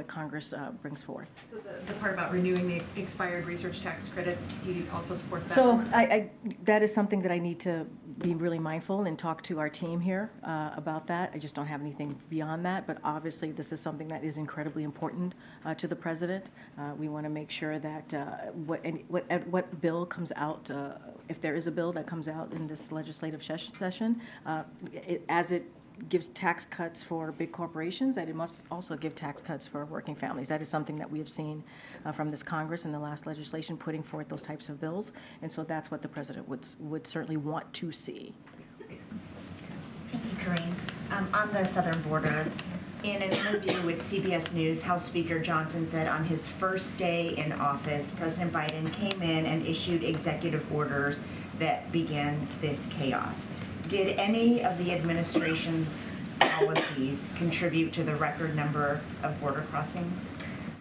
Congress brings forth. So the part about renewing the expired research tax credits, he also supports that? So that is something that I need to be really mindful and talk to our team here about that. I just don't have anything beyond that, but obviously this is something that is incredibly important to the president. We want to make sure that what bill comes out, if there is a bill that comes out in this legislative session, as it gives tax cuts for big corporations, that it must also give tax cuts for working families. That is something that we have seen from this Congress in the last legislation putting forth those types of bills, and so that's what the president would certainly want to see. Thank you, Karine. On the southern border, in an interview with CBS News, House Speaker Johnson said on his first day in office, President Biden came in and issued executive orders that began this chaos. Did any of the administration's policies contribute to the record number of border crossings?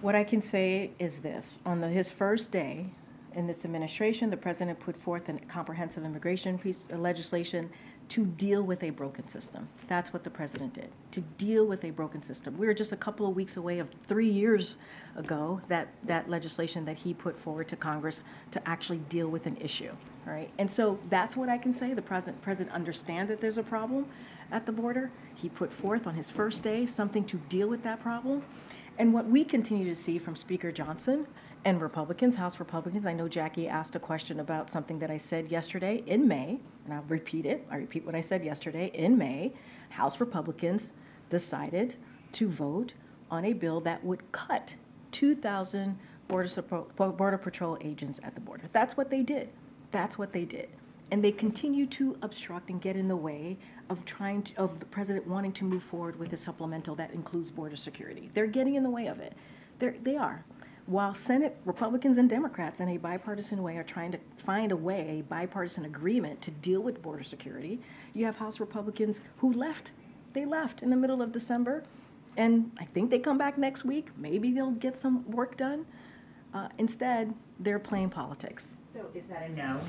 What I can say is this. On his first day in this administration, the president put forth a comprehensive immigration piece of legislation to deal with a broken system. That's what the president did, to deal with a broken system. We were just a couple of weeks away of 3 years ago that legislation that he put forward to Congress to actually deal with an issue, right? And so that's what I can say. The president understands that there's a problem at the border. He put forth on his first day something to deal with that problem. And what we continue to see from Speaker Johnson and Republicans, House Republicans, I know Jackie asked a question about something that I said yesterday in May, and I'll repeat it. I repeat what I said yesterday. In May, House Republicans decided to vote on a bill that would cut 2,000 Border Patrol agents at the border. That's what they did. That's what they did. And they continue to obstruct and get in the way of of the president wanting to move forward with a supplemental that includes border security. They're getting in the way of it. They are. While Senate Republicans and Democrats in a bipartisan way are trying to find a way, a bipartisan agreement to deal with border security, you have House Republicans who left. They left in the middle of December, and I think they come back next week. Maybe they'll get some work done. Instead, they're playing politics. So is that a no?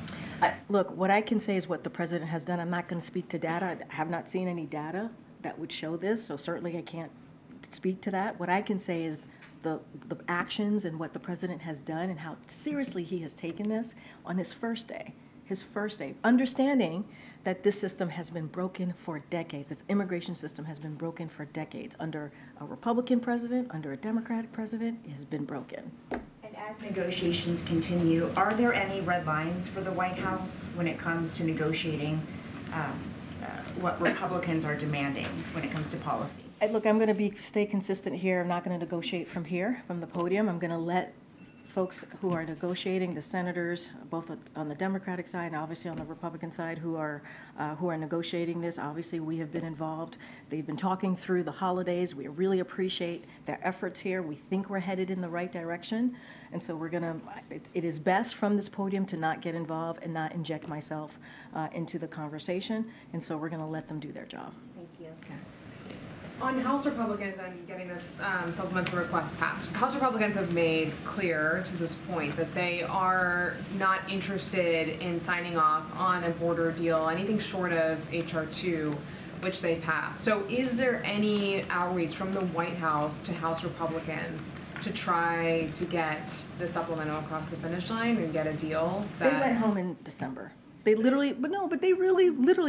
Look, what I can say is what the president has done. I'm not going to speak to data. I have not seen any data that would show this, so certainly I can't speak to that. What I can say is the actions and what the president has done and how seriously he has taken this on his first day, understanding that this system has been broken for decades. This immigration system has been broken for decades. Under a Republican president, under a Democratic president, it has been broken. And as negotiations continue, are there any red lines for the White House when it comes to negotiating what Republicans are demanding when it comes to policy? Look, I'm going to stay consistent here. I'm not going to negotiate from here, from the podium. I'm going to let folks who are negotiating, the senators, both on the Democratic side and obviously on the Republican side, who are negotiating this. Obviously, we have been involved. They've been talking through the holidays. We really appreciate their efforts here. We think we're headed in the right direction, and so it is best from this podium to not get involved and not inject myself into the conversation, and so we're going to let them do their job. Thank you. Okay. On House Republicans and getting this supplemental request passed, House Republicans have made clear to this point that they are not interested in signing off on a border deal, anything short of H.R. 2, which they passed. So is there any outreach from the White House to House Republicans to try to get the supplemental across the finish line and get a deal? They went home in December. They literally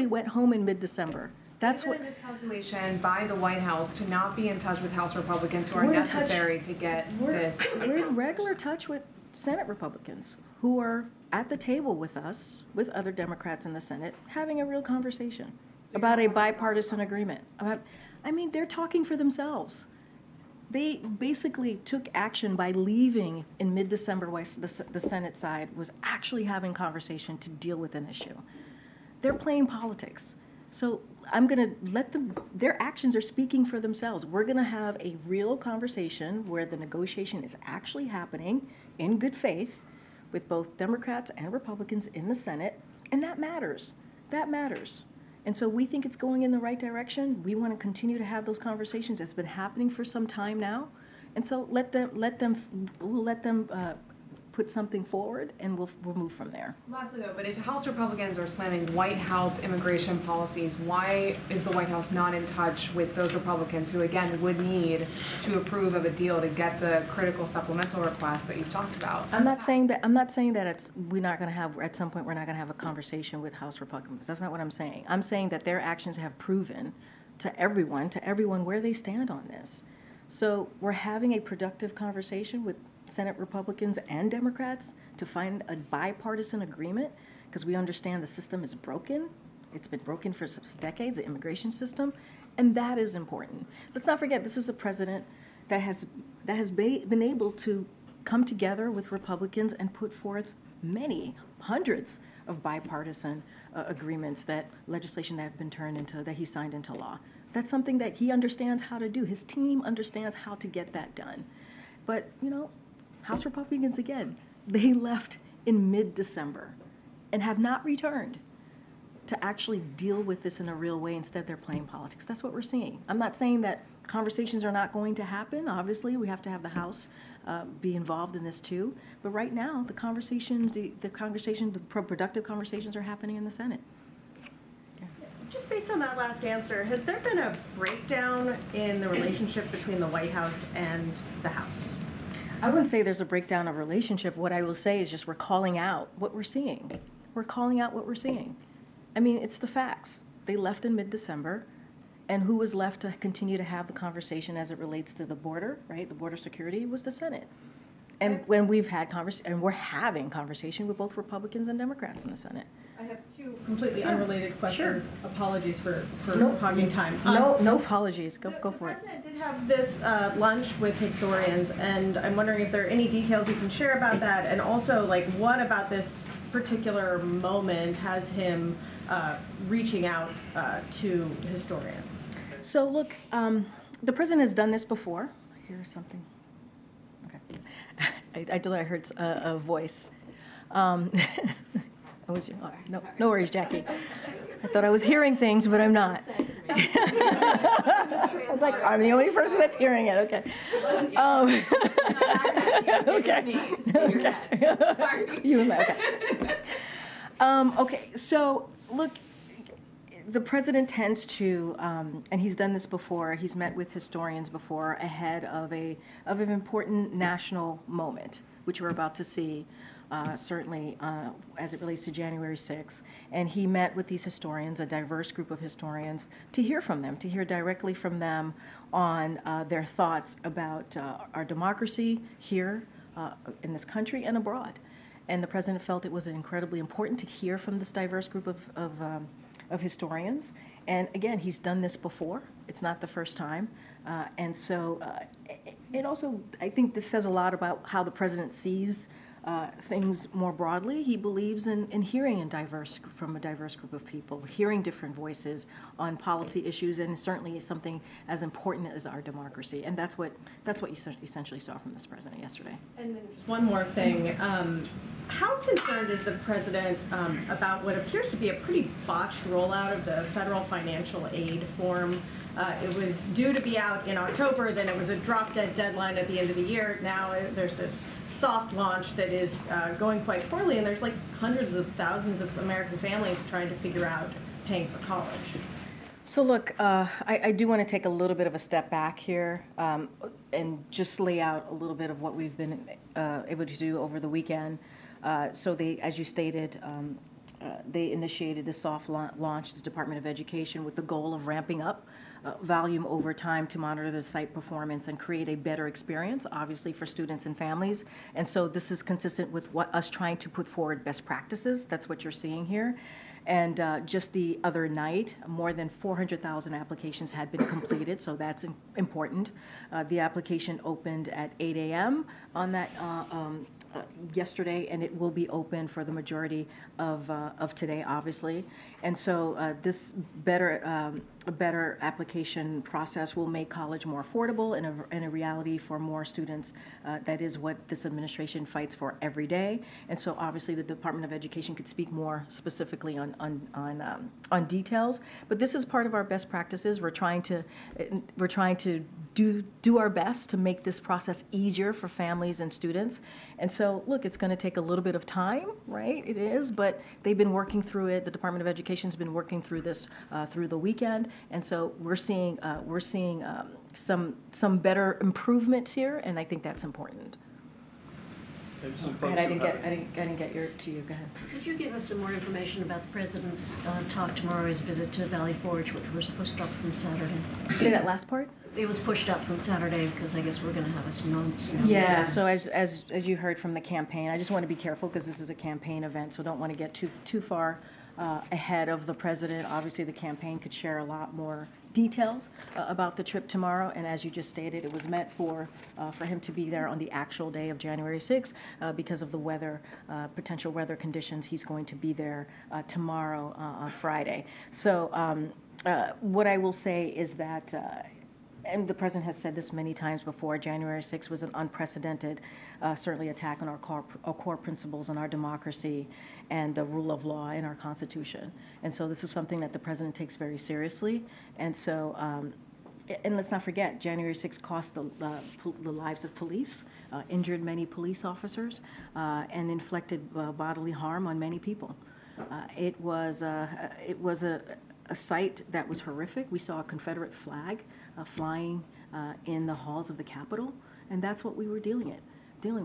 went home in mid-December. That's what. Is it a miscalculation by the White House to not be in touch with House Republicans who are necessary to get this? We're in regular touch with Senate Republicans who are at the table with us, with other Democrats in the Senate, having a real conversation about a bipartisan agreement. They're talking for themselves. They basically took action by leaving in mid-December while the Senate side was actually having conversation to deal with an issue. They're playing politics. So I'm going to let them, their actions are speaking for themselves. We're going to have a real conversation where the negotiation is actually happening in good faith with both Democrats and Republicans in the Senate, and that matters. That matters. And so we think it's going in the right direction. We want to continue to have those conversations. It's been happening for some time now. And so we'll let them put something forward, and we'll move from there. Lastly, though, but if House Republicans are slamming White House immigration policies, why is the White House not in touch with those Republicans who, again, would need to approve of a deal to get the critical supplemental request that you've talked about? I'm not saying that we're not going to have, at some point, we're not going to have a conversation with House Republicans. That's not what I'm saying. I'm saying that their actions have proven to everyone where they stand on this. So we're having a productive conversation with Senate Republicans and Democrats to find a bipartisan agreement, because we understand the system is broken. It's been broken for decades, the immigration system, and that is important. Let's not forget, this is a president that has been able to come together with Republicans and put forth hundreds of bipartisan agreements, legislation that have been that he signed into law. That's something that he understands how to do. His team understands how to get that done. But, House Republicans, again, they left in mid-December and have not returned to actually deal with this in a real way. Instead, they're playing politics. That's what we're seeing. I'm not saying that conversations are not going to happen. Obviously, we have to have the House be involved in this too. But right now, the productive conversations are happening in the Senate. Just based on that last answer, has there been a breakdown in the relationship between the White House and the House? I wouldn't say there's a breakdown of relationship. What I will say is just we're calling out what we're seeing. We're calling out what we're seeing. It's the facts. They left in mid-December, and who was left to continue to have the conversation as it relates to the border, right? The border security was the Senate. And when we've had and we're having conversation with both Republicans and Democrats in the Senate. I have two completely unrelated questions. Sure. Apologies for No. hogging time. No apologies. Go for it. The president did have this lunch with historians, and I'm wondering if there are any details you can share about that, and also, like, what about this particular moment has him reaching out to historians? So look, the president has done this before. Here's something. Okay. I thought I heard a voice. No worries, Jackie. I thought I was hearing things, but I'm not. I was like, I'm the only person that's hearing it. Okay. Okay. You and me. Okay. Okay. So look, the president tends to, and he's done this before. He's met with historians before ahead of an important national moment, which we're about to see. Certainly as it relates to January 6th. And he met with these historians, a diverse group of historians, to hear from them, to hear directly from them on their thoughts about our democracy here in this country and abroad. And the president felt it was incredibly important to hear from this diverse group of historians. And again, he's done this before. It's not the first time. And so it also, I think this says a lot about how the president sees things more broadly. He believes in hearing from a diverse group of people, hearing different voices on policy issues, and certainly something as important as our democracy. And that's what you essentially saw from this president yesterday. And then just one more thing. How concerned is the president about what appears to be a pretty botched rollout of the federal financial aid form? It was due to be out in October, then it was a drop-dead deadline at the end of the year. Now there's this soft launch that is going quite poorly, and there's like hundreds of thousands of American families trying to figure out paying for college. So look, I do want to take a little bit of a step back here and just lay out a little bit of what we've been able to do over the weekend. So they, as you stated, they initiated the soft launch, the Department of Education, with the goal of ramping up volume over time to monitor the site performance and create a better experience, obviously, for students and families. And so this is consistent with us trying to put forward best practices. That's what you're seeing here. And just the other night, more than 400,000 applications had been completed, so that's important. The application opened at 8 a.m. on that yesterday, and it will be open for the majority of today, obviously. And so this better application process will make college more affordable and a reality for more students. That is what this administration fights for every day. And so obviously the Department of Education could speak more specifically on details. But this is part of our best practices. We're trying to do our best to make this process easier for families and students. And so look, it's going to take a little bit of time, right? It is, but they've been working through it. The Department of Education has been working through this through the weekend. And so we're seeing some better improvements here, and I think that's important. Go ahead, I didn't get to you. Go ahead. Could you give us some more information about the president's talk tomorrow, his visit to Valley Forge, which was pushed up from Saturday? Say that last part? It was pushed up from Saturday because I guess we're going to have a snow. Yeah. So as you heard from the campaign, I just want to be careful because this is a campaign event, so don't want to get too far ahead of the president. Obviously, the campaign could share a lot more details about the trip tomorrow, and as you just stated, it was meant for him to be there on the actual day of January 6th because of the weather, potential weather conditions. He's going to be there tomorrow on Friday. So what I will say is that and the president has said this many times before, January 6th was an unprecedented, certainly attack on our core principles and our democracy and the rule of law in our Constitution. And so this is something that the president takes very seriously. And so, and let's not forget, January 6th cost the lives of police, injured many police officers, and inflicted bodily harm on many people. It was a sight that was horrific. We saw a Confederate flag flying in the halls of the Capitol, and that's what we were dealing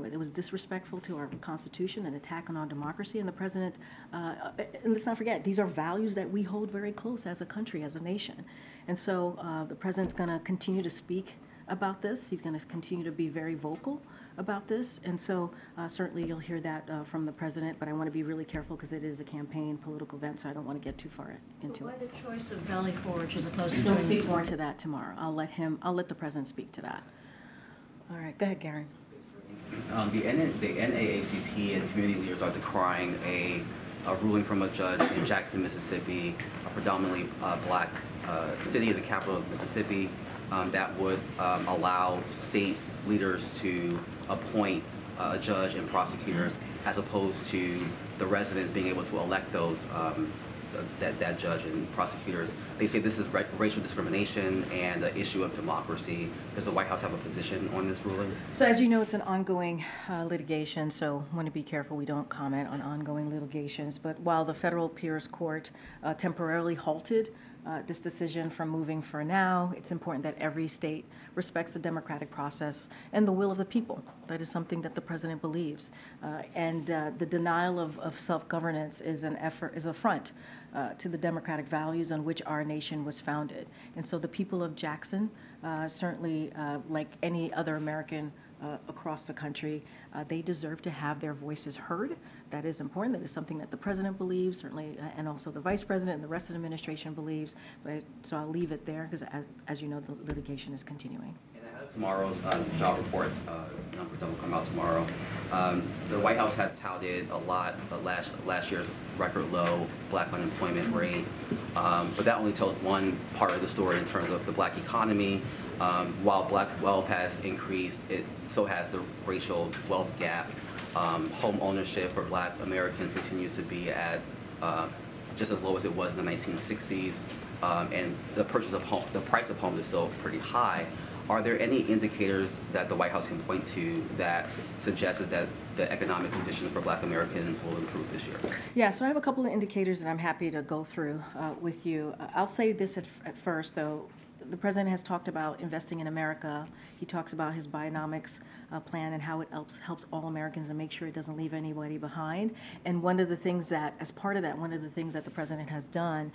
with. It was disrespectful to our Constitution, an attack on our democracy, and the president, and let's not forget, these are values that we hold very close as a country, as a nation. And so the president's going to continue to speak about this. He's going to continue to be very vocal about this. And so certainly you'll hear that from the president, but I want to be really careful because it is a campaign political event, so I don't want to get too far into Why it. the choice of Valley Forge as opposed to He'll doing speak this? more to that tomorrow. I'll let the president speak to that. All right, go ahead, Karine. The NAACP and community leaders are decrying a ruling from a judge in Jackson, Mississippi, a predominantly black city, the capital of Mississippi, that would allow state leaders to appoint a judge and prosecutors as opposed to the residents being able to elect those that judge and prosecutors. They say this is racial discrimination and an issue of democracy. Does the White House have a position on this ruling? So as you know, it's an ongoing litigation, so I want to be careful we don't comment on ongoing litigations. But while the federal appeals court temporarily halted this decision from moving for now, it's important that every state respects the democratic process and the will of the people. That is something that the president believes. And the denial of self-governance is an affront to the democratic values on which our nation was founded. And so the people of Jackson, certainly like any other American across the country, they deserve to have their voices heard. That is important. That is something that the president believes, certainly, and also the vice president and the rest of the administration believes. So I'll leave it there because, as you know, the litigation is continuing. Tomorrow's job reports numbers that will come out tomorrow. The White House has touted a lot last year's record low black unemployment rate, but that only tells one part of the story in terms of the black economy. While black wealth has increased, so has the racial wealth gap. Home ownership for black Americans continues to be at just as low as it was in the 1960s, and the price of homes is still pretty high. Are there any indicators that the White House can point to that suggests that the economic conditions for black Americans will improve this year? Yeah, so I have a couple of indicators that I'm happy to go through with you. I'll say this at first, though. The president has talked about investing in America. He talks about his Bionomics plan and how it helps all Americans and make sure it doesn't leave anybody behind. And one of the things that, as part of that, one of the things that the president has done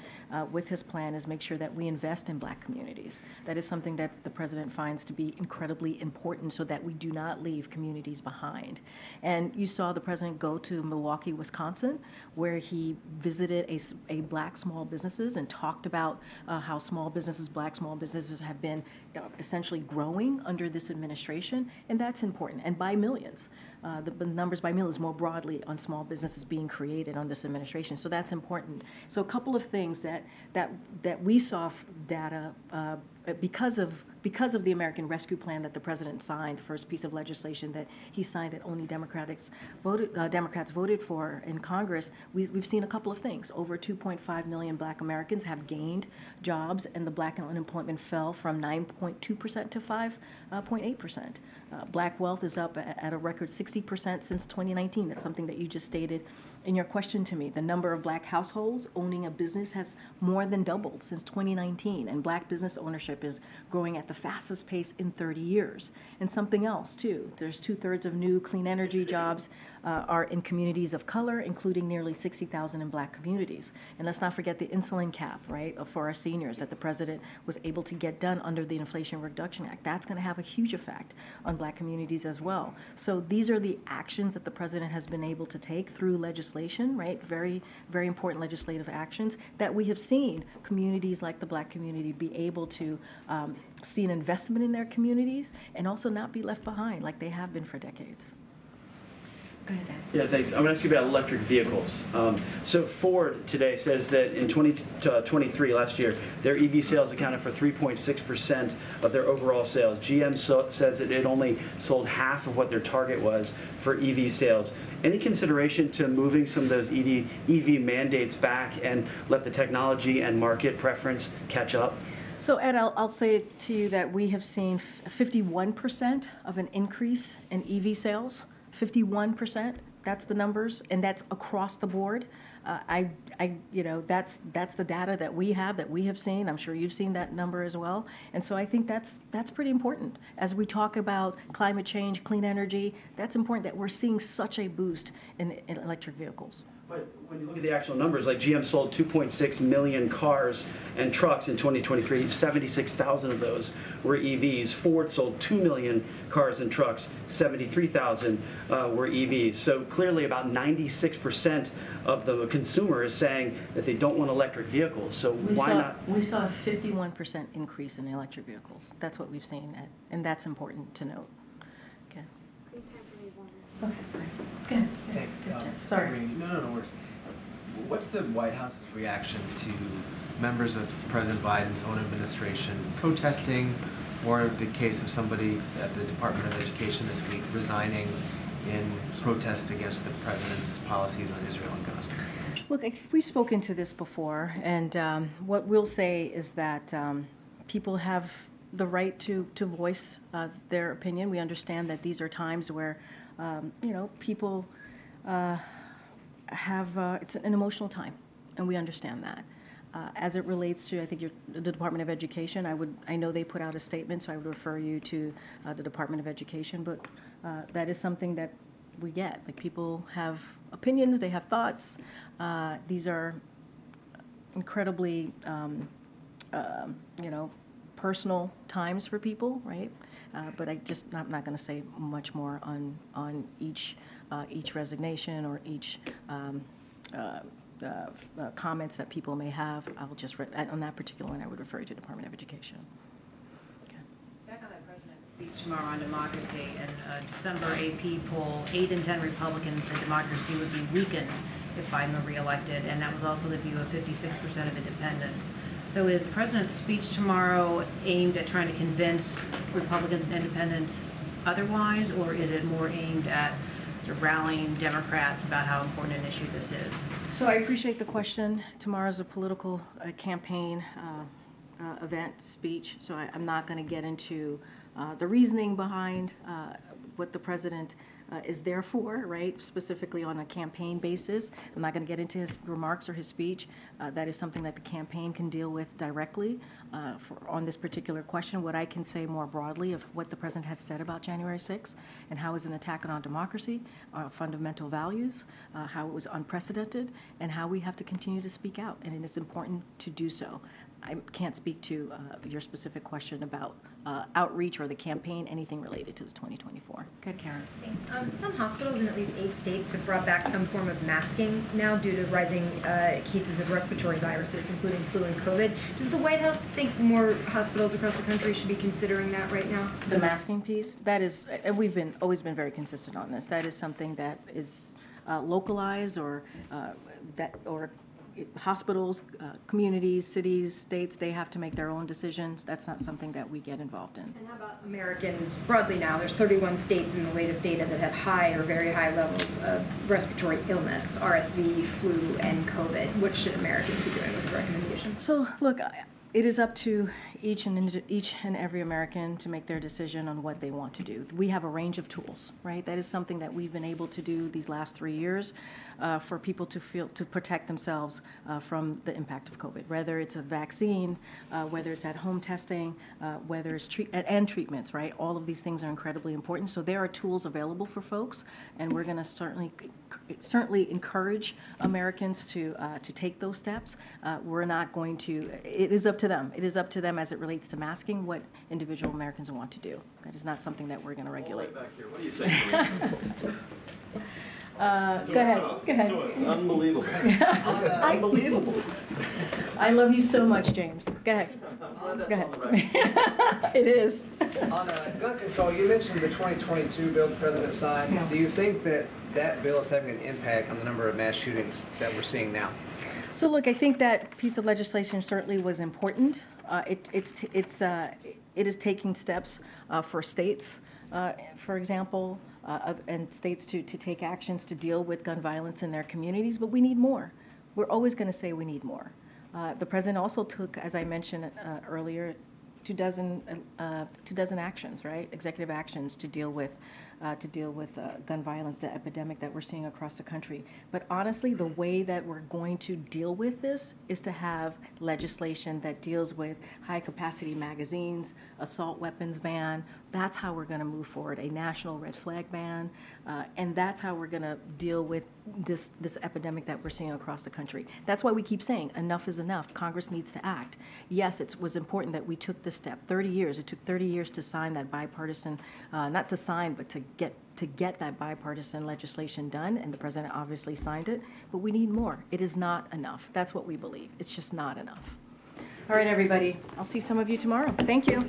with his plan is make sure that we invest in black communities. That is something that the president finds to be incredibly important so that we do not leave communities behind. And you saw the president go to Milwaukee, Wisconsin, where he visited a black small businesses and talked about how black small businesses have been essentially growing under this administration, and that's important, and by millions. The numbers by millions more broadly on small businesses being created on this administration, so that's important. So a couple of things that we saw data because of the American Rescue Plan that the president signed, first piece of legislation that he signed that only Democrats voted for in Congress. We've seen a couple of things. Over 2.5 million black Americans have gained jobs, and the black unemployment fell from 9.2% to 5.8%. Black wealth is up at a record 60% since 2019. That's something that you just stated in your question to me. The number of black households owning a business has more than doubled since 2019, and black business ownership is growing at the fastest pace in 30 years. And something else, too. There's 2/3 of new clean energy jobs are in communities of color, including nearly 60,000 in black communities. And let's not forget the insulin cap, right, for our seniors that the president was able to get done under the Inflation Reduction Act. That's going to have a huge effect on black communities as well. So these are the actions that the president has been able to take through legislation, right, very, very important legislative actions that we have seen communities like the black community be able to see an investment in their communities and also not be left behind like they have been for decades. Go ahead, Dan. Yeah, thanks. I'm going to ask you about electric vehicles. So Ford today says that in 2023, last year, their EV sales accounted for 3.6% of their overall sales. GM says that it only sold half of what their target was for EV sales. Any consideration to moving some of those EV mandates back and let the technology and market preference catch up? So, Ed, I'll say to you that we have seen 51% of an increase in EV sales. 51%. That's the numbers, and that's across the board. That's the data that we have seen. I'm sure you've seen that number as well. And so I think that's pretty important. As we talk about climate change, clean energy, that's important that we're seeing such a boost in electric vehicles. But when you look at the actual numbers, like GM sold 2.6 million cars and trucks in 2023. 76,000 of those were EVs. Ford sold 2 million cars and trucks. 73,000 were EVs. So clearly about 96% of the consumer is saying that they don't want electric vehicles. So why not? We saw a 51% increase in electric vehicles. That's what we've seen, and that's important to note. Okay. Okay. Good. Thanks. Sorry. Karine, no worries. What's the White House's reaction to members of President Biden's own administration protesting, or the case of somebody at the Department of Education this week resigning in protest against the president's policies on Israel and Gaza? Look, we've spoken to this before, and what we'll say is that people have the right to voice their opinion. We understand that these are times where people have, it's an emotional time, and we understand that. As it relates to, I think, the Department of Education, I know they put out a statement, so I would refer you to the Department of Education, but that is something that we get. Like, people have opinions, they have thoughts. These are incredibly, personal times for people, right? But I'm not going to say much more on each resignation or each comments that people may have. I'll just on that particular one, I would refer you to Department of Education. Back on that president's speech tomorrow on democracy, in a December AP poll, 8 in 10 Republicans said democracy would be weakened if Biden were reelected, and that was also the view of 56% of independents. So is the president's speech tomorrow aimed at trying to convince Republicans and independents otherwise, or is it more aimed at sort of rallying Democrats about how important an issue this is? So I appreciate the question. Tomorrow's a political campaign event speech, so I'm not going to get into the reasoning behind what the president is there for, right, specifically on a campaign basis. I'm not going to get into his remarks or his speech. That is something that the campaign can deal with directly on this particular question. What I can say more broadly of what the president has said about January 6th and how it's an attack on our democracy, our fundamental values, how it was unprecedented, and how we have to continue to speak out, and it is important to do so. I can't speak to your specific question about outreach or the campaign, anything related to the 2024. Okay, Karen. Thanks. Some hospitals in at least 8 states have brought back some form of masking now due to rising cases of respiratory viruses, including flu and COVID. Does the White House think more hospitals across the country should be considering that right now? The masking piece, that is, and we've always been very consistent on this. That is something that is localized or hospitals, communities, cities, states, they have to make their own decisions. That's not something that we get involved in. And how about Americans broadly now? There's 31 states in the latest data that have high or very high levels of respiratory illness, RSV, flu, and COVID. What should Americans be doing with the recommendation? So, look, it is up to each and every American to make their decision on what they want to do. We have a range of tools, right? That is something that we've been able to do these last 3 years for people to protect themselves from the impact of COVID, whether it's a vaccine, whether it's at-home testing, whether it's treatments, right? All of these things are incredibly important. So there are tools available for folks, and we're going to certainly encourage Americans to take those steps. We're not going to. It is up to them. It is up to them as it relates to masking what individual Americans want to do. That is not something that we're going to regulate. All right, back here. What do you say? Go ahead. No, it's unbelievable. Unbelievable. I love you so much, James. Go ahead. Go ahead. It is. On gun control, you mentioned the 2022 bill the president signed. Yeah. Do you think that that bill is having an impact on the number of mass shootings that we're seeing now? So look, I think that piece of legislation certainly was important. It is taking steps for states, for example, and states to take actions to deal with gun violence in their communities, but we need more. We're always going to say we need more. The president also took, as I mentioned earlier, 2 dozen actions, right? Executive actions to deal with gun violence, the epidemic that we're seeing across the country. But honestly, the way that we're going to deal with this is to have legislation that deals with high-capacity magazines, assault weapons ban, That's how we're going to move forward, a national red flag ban, and that's how we're going to deal with this epidemic that we're seeing across the country. That's why we keep saying enough is enough. Congress needs to act. Yes, it was important that we took this step. 30 years. It took 30 years to sign that bipartisan, not to sign, but to get that bipartisan legislation done, and the president obviously signed it. But we need more. It is not enough. That's what we believe. It's just not enough. All right, everybody. I'll see some of you tomorrow. Thank you.